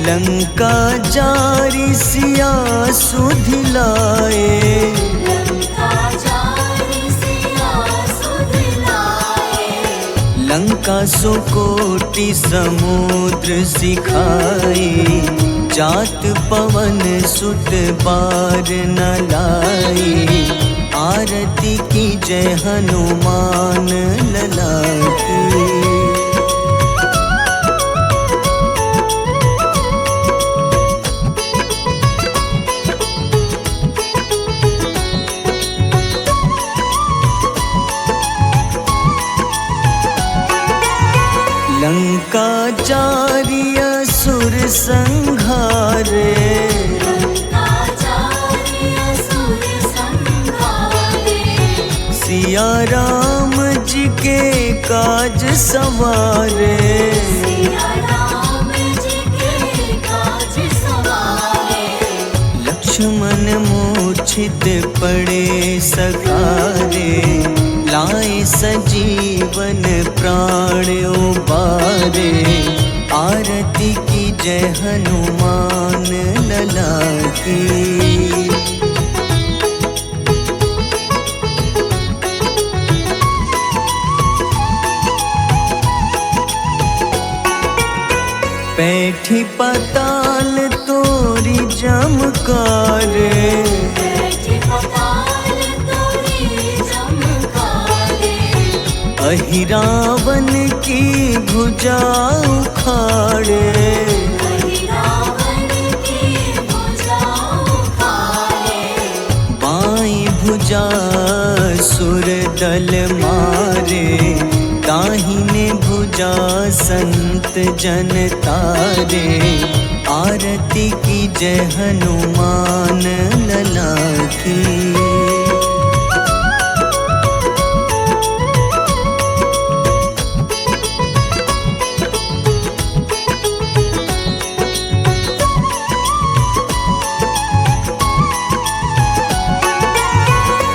लंका जारी सिया सुधिलाए, लंका जारी सिया सुधिलाए। लंका सुकोटि समुद्र सिखाए। जात पवन सुत बार न लाई, आरती की जय हनुमान लला की। लंका जारी असुर संघारे, लंका जारी असुर संघारे। सिया राम जी के काज सवारे, सिया राम जी के काज सवारे। लक्ष्मण मूर्छित पड़े सकारे, लाए सजीवन प्राण उबारे। आरती की जय हनुमान लला की। बैठी पाताल तोरी जमकारे, बैठी पाताल तोरी जमकारे। अहिरावन की भुजा उखाड़े, रावण की भुजा उखाड़े। बाईं भुजा सुर दल मारे, दाहिने भुजा पूजा संत जन तारे, आरती की जय हनुमान लला की।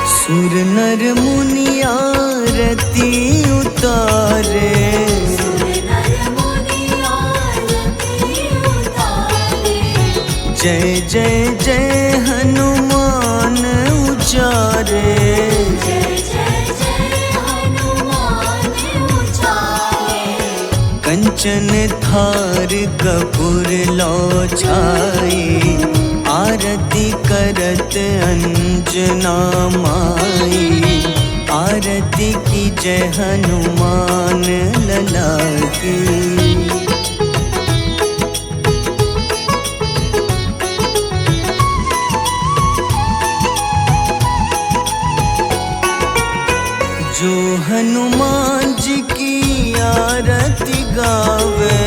सुर नर मुनि आरती उतारे, जय जय जय हनुमान उचारे। कंचन थार कपूर लो छाई, आरती करत अंजना माई। आरती की जय हनुमान लला की। जो हनुमान जी की आरती गावे,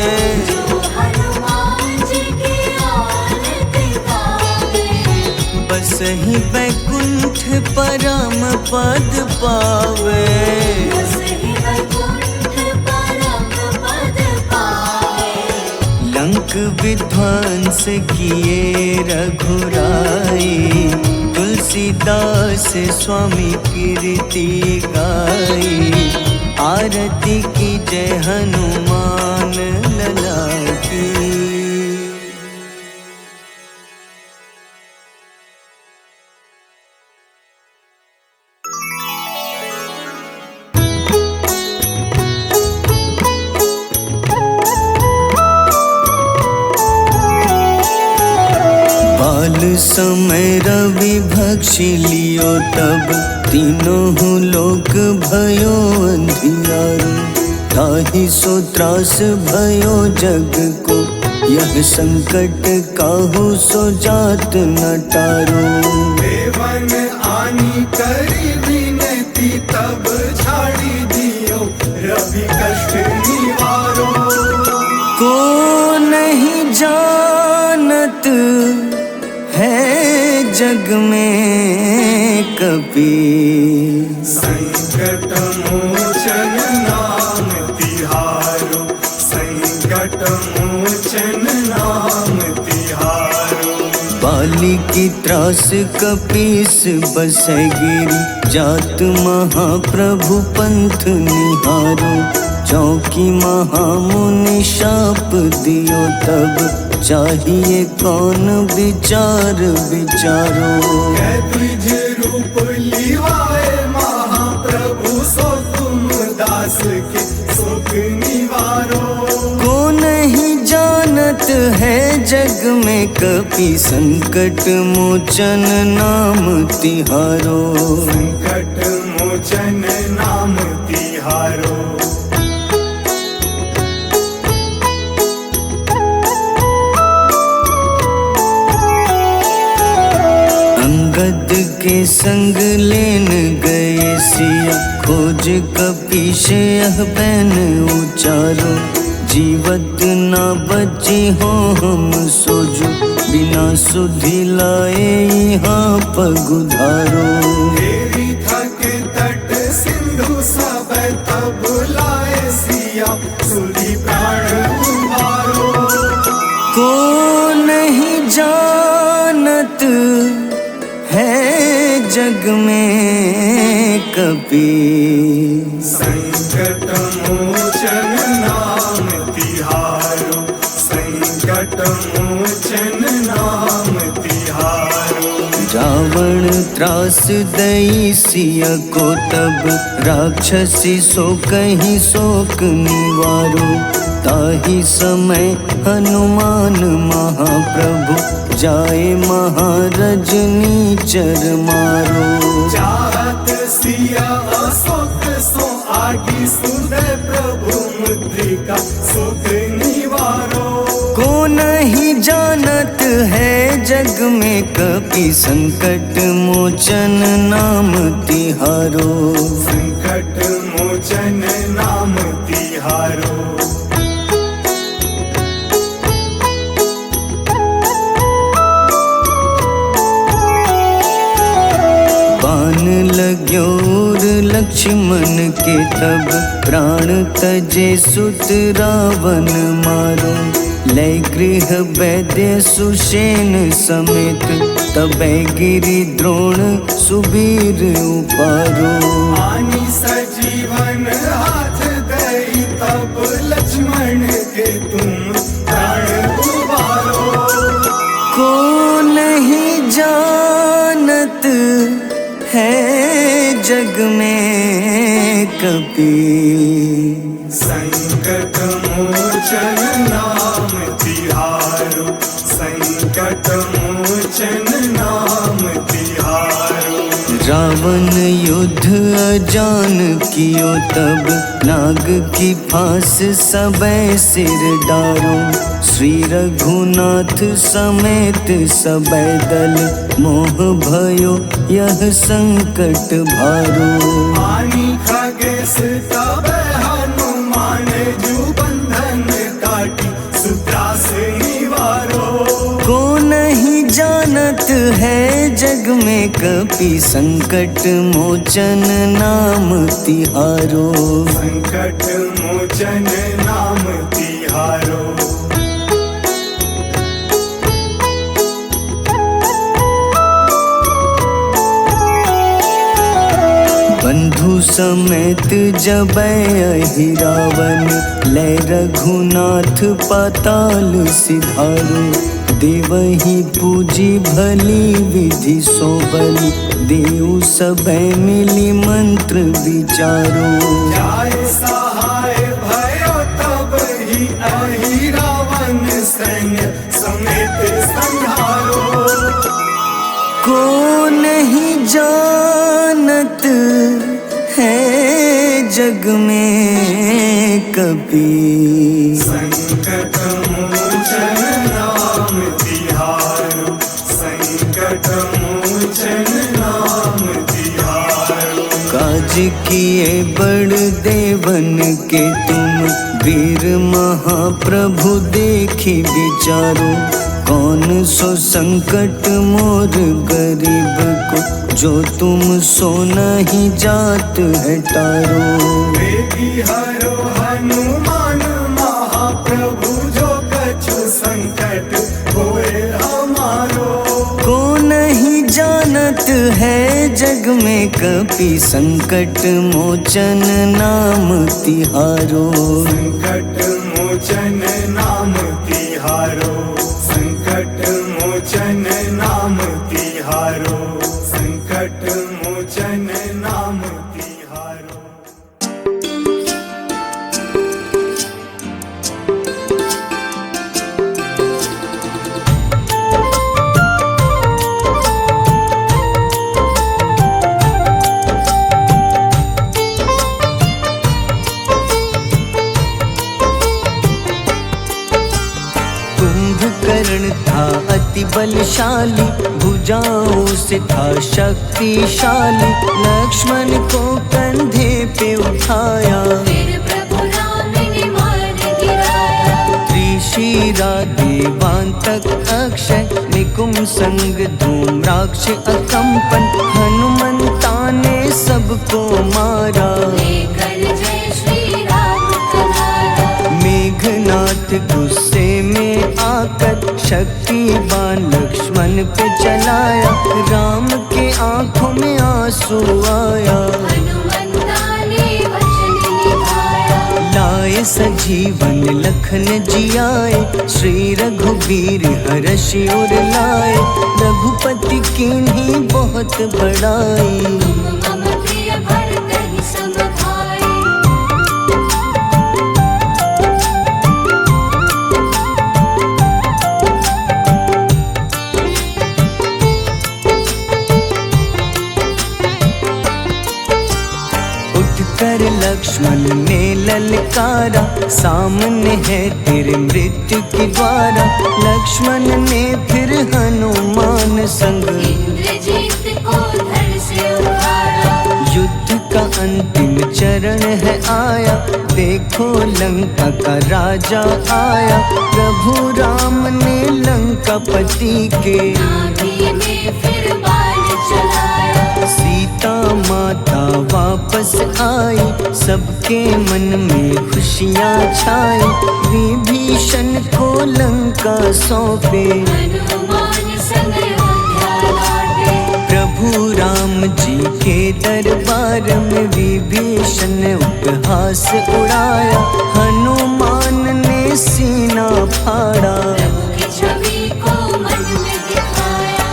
बस ही बैकुंठ परम पद पावे। लंक विध्वंस किए रघुराई, तुलसीदास स्वामी कीर्ति गाई। आरती की जय हनुमान लला की। बाल समय रवि भक्षी लियो, तब तीनों लोक भयो अंधियारो। ताहि सो त्रास भयो जग को, यह संकट काहू सो जात न टारो। देवन आनी करी विनती, तब झाड़ी दियो रवि कष्ट निवारो। को नहीं जानत है जग में कपि, संकट मोचन नाम तिहारो। संकट मोचन नाम तिहारो। बाली की त्रास कपीस बसै गिरी, जात महाप्रभु पंथ निहारो। चौकी महामुनि शाप दियो, तब चाहिए कौन विचार विचारो। द्विज रूप लिवाए महाप्रभु, सो तुम दास के सुख निवारो। को नहीं जानत है जग में कपि, संकट मोचन नाम तिहारो। संकट मोचन नाम तिहारो। अंगद के संग लेन गए सिया, खोज कपीश यह बैन उचारो। जीवत न बची हो हम सोजो, बिना सुधि लाए यहाँ पगुधारो। तेरी थक तट सिंधु सब तब लाए सिया, सुधि प्राण उबारो। को नहीं जानत है जग में कपि, संकट मोचन नाम तिहारो। संकट मोचन नाम तिहारो। रावण त्रास दई सिया को, तब राक्षसी सो कहीं शोक निवारो। ताहि समय हनुमान महाप्रभु, जाए महारजनी चर मारो। चाहत सिया अशोक सो आगी, सुदय प्रभु मुद्रिका सुख निवारो। को नहीं जानत है जग में कपि, संकट मोचन नाम तिहारो। संकट मोचन नाम तिहारो। तिहारो। बाण लाग्योर लक्ष्मण के तब प्राण तजे सुत रावण मारो। लय गृह वैद्य सुषेण समेत तबै गिरि द्रोण सुबीर उपारो। आनी सजीवन हाथ दई तब लक्ष्मण के तुम प्राण उबारो। को नहीं जानत है जग में कपि, संकट मोचन नाम तिहारो। संकट मोचन नाम तिहारो। रावण युद्ध अजान कियो तब नाग की फांस सबै सिर डारो। श्री रघुनाथ समेत सबै दल मोह भयो यह संकट भारो। आनी खगेश तब हनुमान जू बंधन काटी सुत्रास निवारो। को नहीं जानत है जग में कपि, संकट मोचन नाम तिहारो। संकट मोचन नाम तिहारो। बंधु समेत जबै अहि रावण, लय रघुनाथ पाताल सिधारो। देवहि पूजी भली विधि सो बलि, देव सबै मिली मंत्र विचारो। जाय सहाय भयो तब ही अहि रावण सैन्य समेत संहारो। को नहीं जानत है जग में कपि, संकट मोचन नाम तिहारो। संकट मोचन नाम तिहारो। काज किए बड़ देवन के तुम, वीर महाप्रभु देखी विचारो। कौन सो संकट मोर गरीब को, जो तुम सो नहीं जात है टारो। वेगी हरो हनुमान महाप्रभु, जो कछु संकट होए हमारो। को नहीं जानत है जग में कपि, संकट मोचन नाम तिहारो। संकट मोचन नाम तिहारो। संकट मोचन नाम तिहारो। संकट मोचन नाम तिहारो। कुंभकर्ण था अति बलशाली, भुजाओं से था शक्तिशाली। लक्ष्मण को कंधे पे उठाया, फिर प्रभु राम ने मार गिराया। त्रिशिरा देवांतक अक्षय, निकुंभ संग धूम्राक्ष अकंपन। हनुमंता ने सबको मारा, लेकर जय श्री राम तुम्हारा। मेघनाथ गुस्से में आकर शक्तिवान लक्ष्मण पे चलाया। राम के आंखों में आंसू आया, हनुमंता ने वचन निभाया। लाए सजीवन लखन जियाए, श्री रघुबीर हर्षि उर लाए। रघुपति कीन्ही बहुत बड़ाई, तुम मम प्रिय भरत ही सम भाई। उठकर लक्ष्मण ने ललकारा, सामने है तेरे मृत्यु की द्वारा। लक्ष्मण ने फिर हनुमान संग इंद्रजीत को धड़ से उतारा। युद्ध का अंतिम चरण है आया, देखो लंका का राजा आया। प्रभु राम ने लंकापति के नाभि में फिर बाण चलाया। सीता माता वापस आई, सबके मन में खुशियाँ छाई। विभीषण को लंका सौंपे, हनुमान संग अयोध्या लौटे। प्रभु राम जी के दरबार में विभीषण ने उपहास उड़ाया। हनुमान ने सीना फाड़ा, प्रभु की छवि को मन में दिखाया।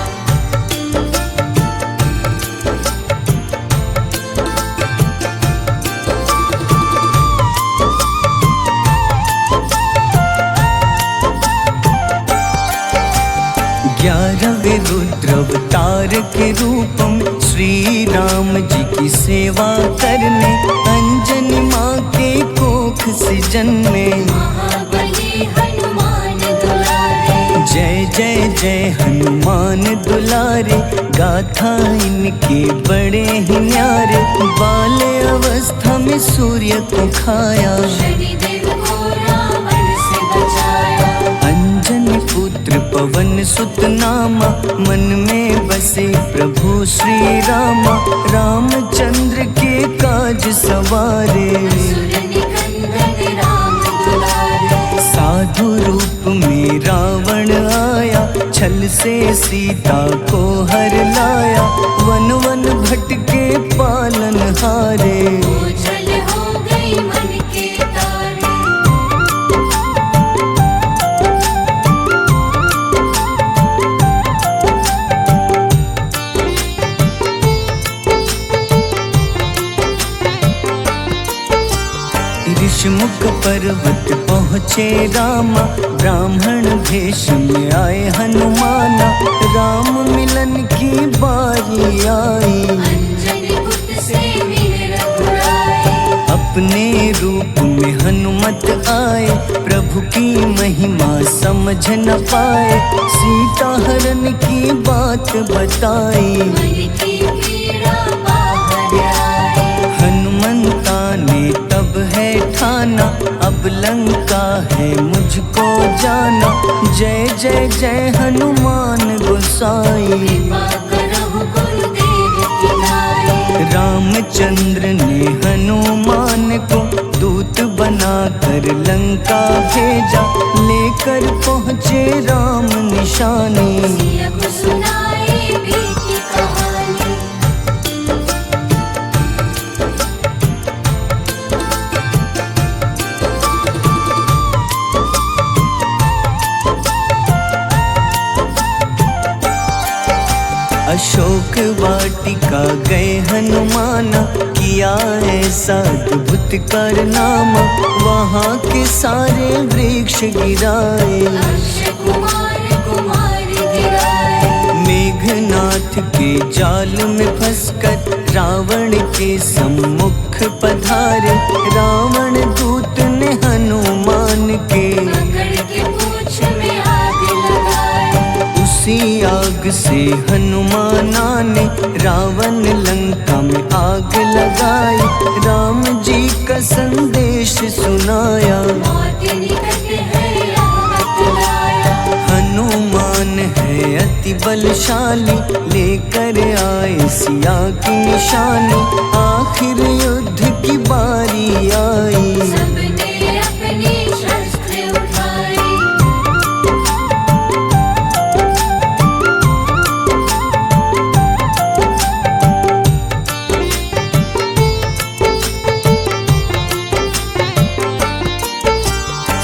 ग्यारहवें रुद्र अवतार के रूपम श्री राम जी की सेवा करने, अंजनी माँ के कोख से जन्मे। महाबली हनुमान दुलारे, जय जय जय हनुमान दुलारे, गाथा इनके बड़े ही न्यारे। बाल्य अवस्था में सूर्य को खाया, शनिदेव को रावण से बचाया। अंजनी पुत्र पवन सुत नामा, मन में बसे प्रभु श्री रामा। रामचंद्र के काज सवारे, असुर निकंदन राम दुलारे। साधु रूप में रावण आया, छल से सीता को हर लाया। वन वन भटके पालन हारे, ओझल हो गई मन के तारे। ऋषमुख पर्वत पहुँचे रामा, ब्राह्मण भेष में आए हनुमाना। राम मिलन की बारी आई, अंजनी पुत्र से मिल रघुराई। अपने रूप में हनुमत आए, प्रभु की महिमा समझ न पाए। सीता हरण की बात बताई, मन की पीड़ा बाहर आई। हनुमंता ने तब है ठाना, अब लंका है मुझको जाना। जय जय जय हनुमान गोसाई, कृपा करहु गुरुदेव की नाई। रामचंद्र ने हनुमान को दूत बनाकर लंका भेजा। लेकर पहुँचे राम निशानी, सिया को सुनाई बीती कहानी। अशोक वाटिका गए हनुमाना, किया ऐसा अद्भुत कारनामा। वहाँ के सारे वृक्ष गिराए, अक्षय कुमार कुमार गिराए। मेघनाथ के जाल में फंसकर रावण के सम्मुख पधारे। रावण दूत ने हनुमान के पकड़ के पूंछ में आग लगाए। उसी आग से हनुमाना ने रावण लंका में आग लगाई। राम जी का संदेश सुनाया, मौत निकट है यह बतलाया। हनुमान है अति बलशाली, लेकर आए सिया की निशानी। आखिर युद्ध की बारी आई, सबने अपनी शस्त्र उठाई।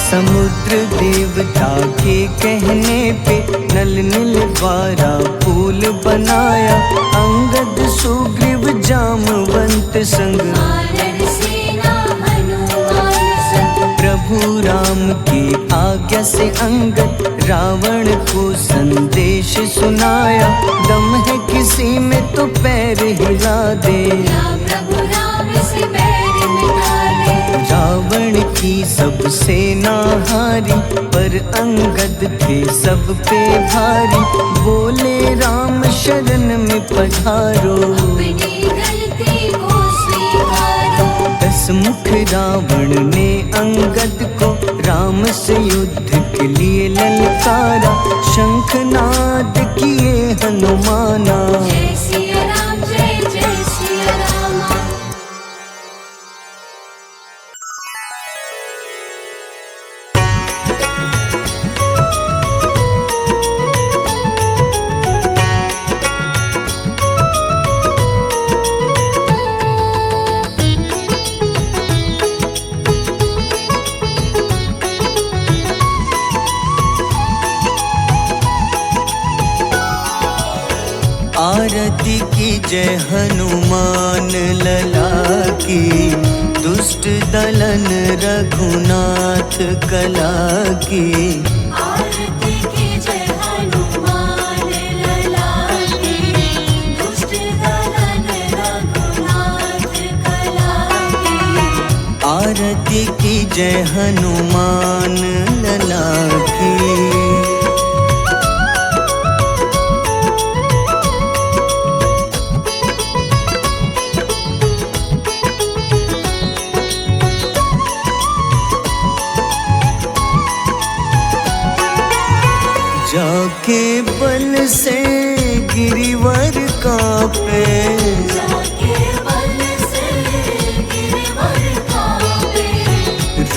समुद्र देवता के कहने पे नल नील द्वारा पुल बनाया। अंगद सुग्रीव जामवंत संग, वानर सेना हनुमान संग। प्रभु राम की आज्ञा से अंगद रावण को संदेश सुनाया। दम है किसी में तो पैर हिला दे, या प्रभु राम से बैर मिटा दे। रावण की सब सेना हारी, पर अंगद थे सब पे भारी। बोले राम शरण में पधारो, अपनी गलती को स्वीकार। हंसमुख रावण ने अंगद को राम से युद्ध के लिए ललकारा। शंखनाद किए हनुमाना, जय सिया राम जय जय सिया राम। आरती की जय हनुमान लला की, दुष्ट दलन रघुनाथ कला की। आरती की जय हनुमान लला की, दुष्ट दलन रघुनाथ कला की। आरती की जय हनुमान लला की। जाके बल से गिरिवर कांपे, जाके बल से गिरवर कांपे।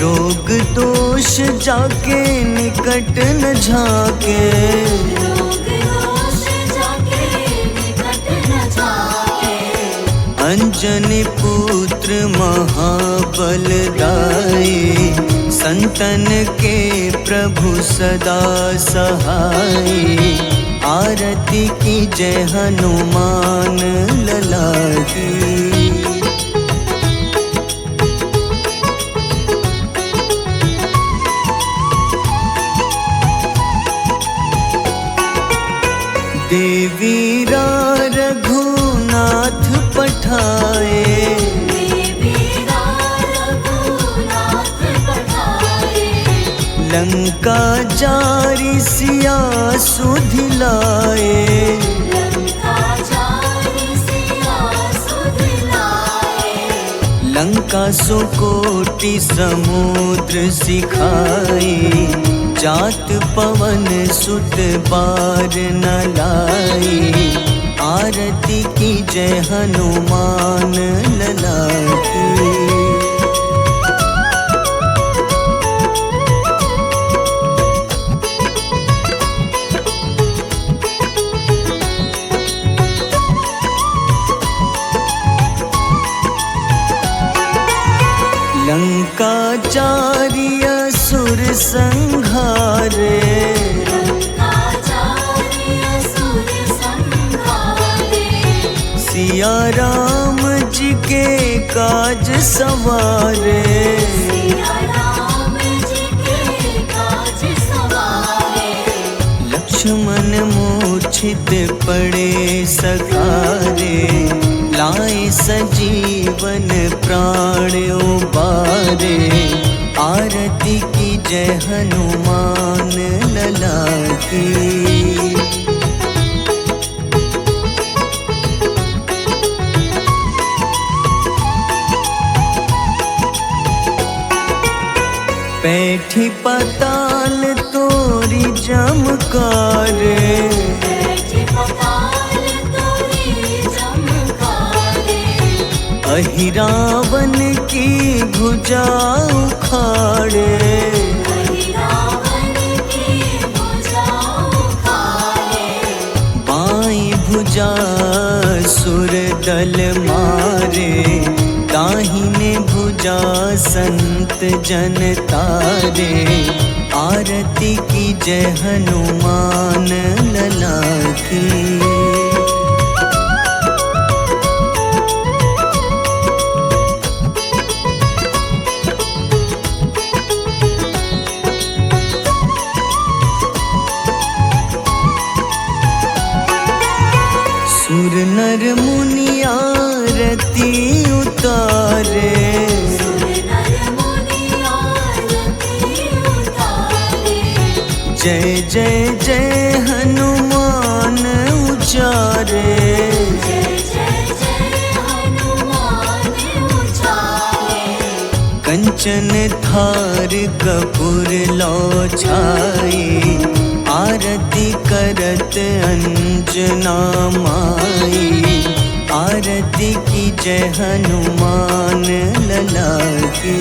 रोग दोष जाके निकट न झाके। रोग दोष जाके निकट न जाके। अंजनी पुत्र महाबलदाई, संतन के प्रभु सदा सहाय। आरती की जय हनुमान लला की। देवीरा रघुनाथ पठाए, देवीरा रघुनाथ पठाए। लंका जारी सिया सुधिलाए। लंका जारी सिया सुधिलाए। लंका सुकोटि समुद्र सिखाए। जात पवन सुत बार न लाए। आरती की जय हनुमान लला की। लंका जारी असुर संहारे। लंका जारी असुर संहारे। सिया राम जी के काज सवारे। सिया राम जी के काज सवारे। लक्ष्मण मूर्छित पड़े सकारे। लाए सजीवन प्राण उबारे। आरती की जय हनुमान लला की। पैठी पताल तोरी जमकारे। बैठी पताल तोरी जमकारे। अहिरावन की भुजा उखाड़े। रावण की भुजा उखाड़े। बाईं भुजा सुर दल मारे। दाहिने भुजा संत जन तारे। आरती की जय हनुमान लला की। सुर नर मुनि आरती उतारे। सुर नर मुनि आरती उतारे। जय जय जय हनुमान उचारे। जय जय जय हनुमान उचारे। कंचन थार कपूर लो छाई, आरती करत अंजना माई। आरती की जय हनुमान लला की।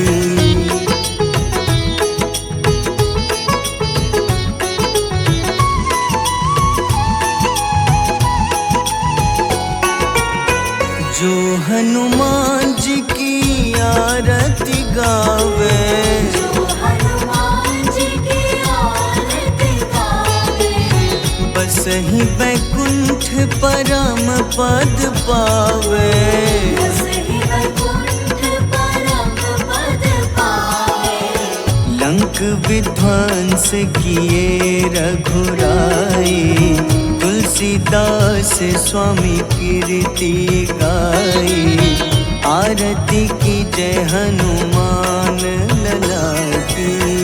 जो हनुमान जी की आरती गावे, जो हनुमान जी की आरती गावे, बस ही बैकुंठ परम पद पावे। बस ही वैकुंठ परम पद पावे। लंक विध्वंस किए रघुराई, तुलसीदास स्वामी कीर्ति गाई। आरती की जय हनुमान लला की।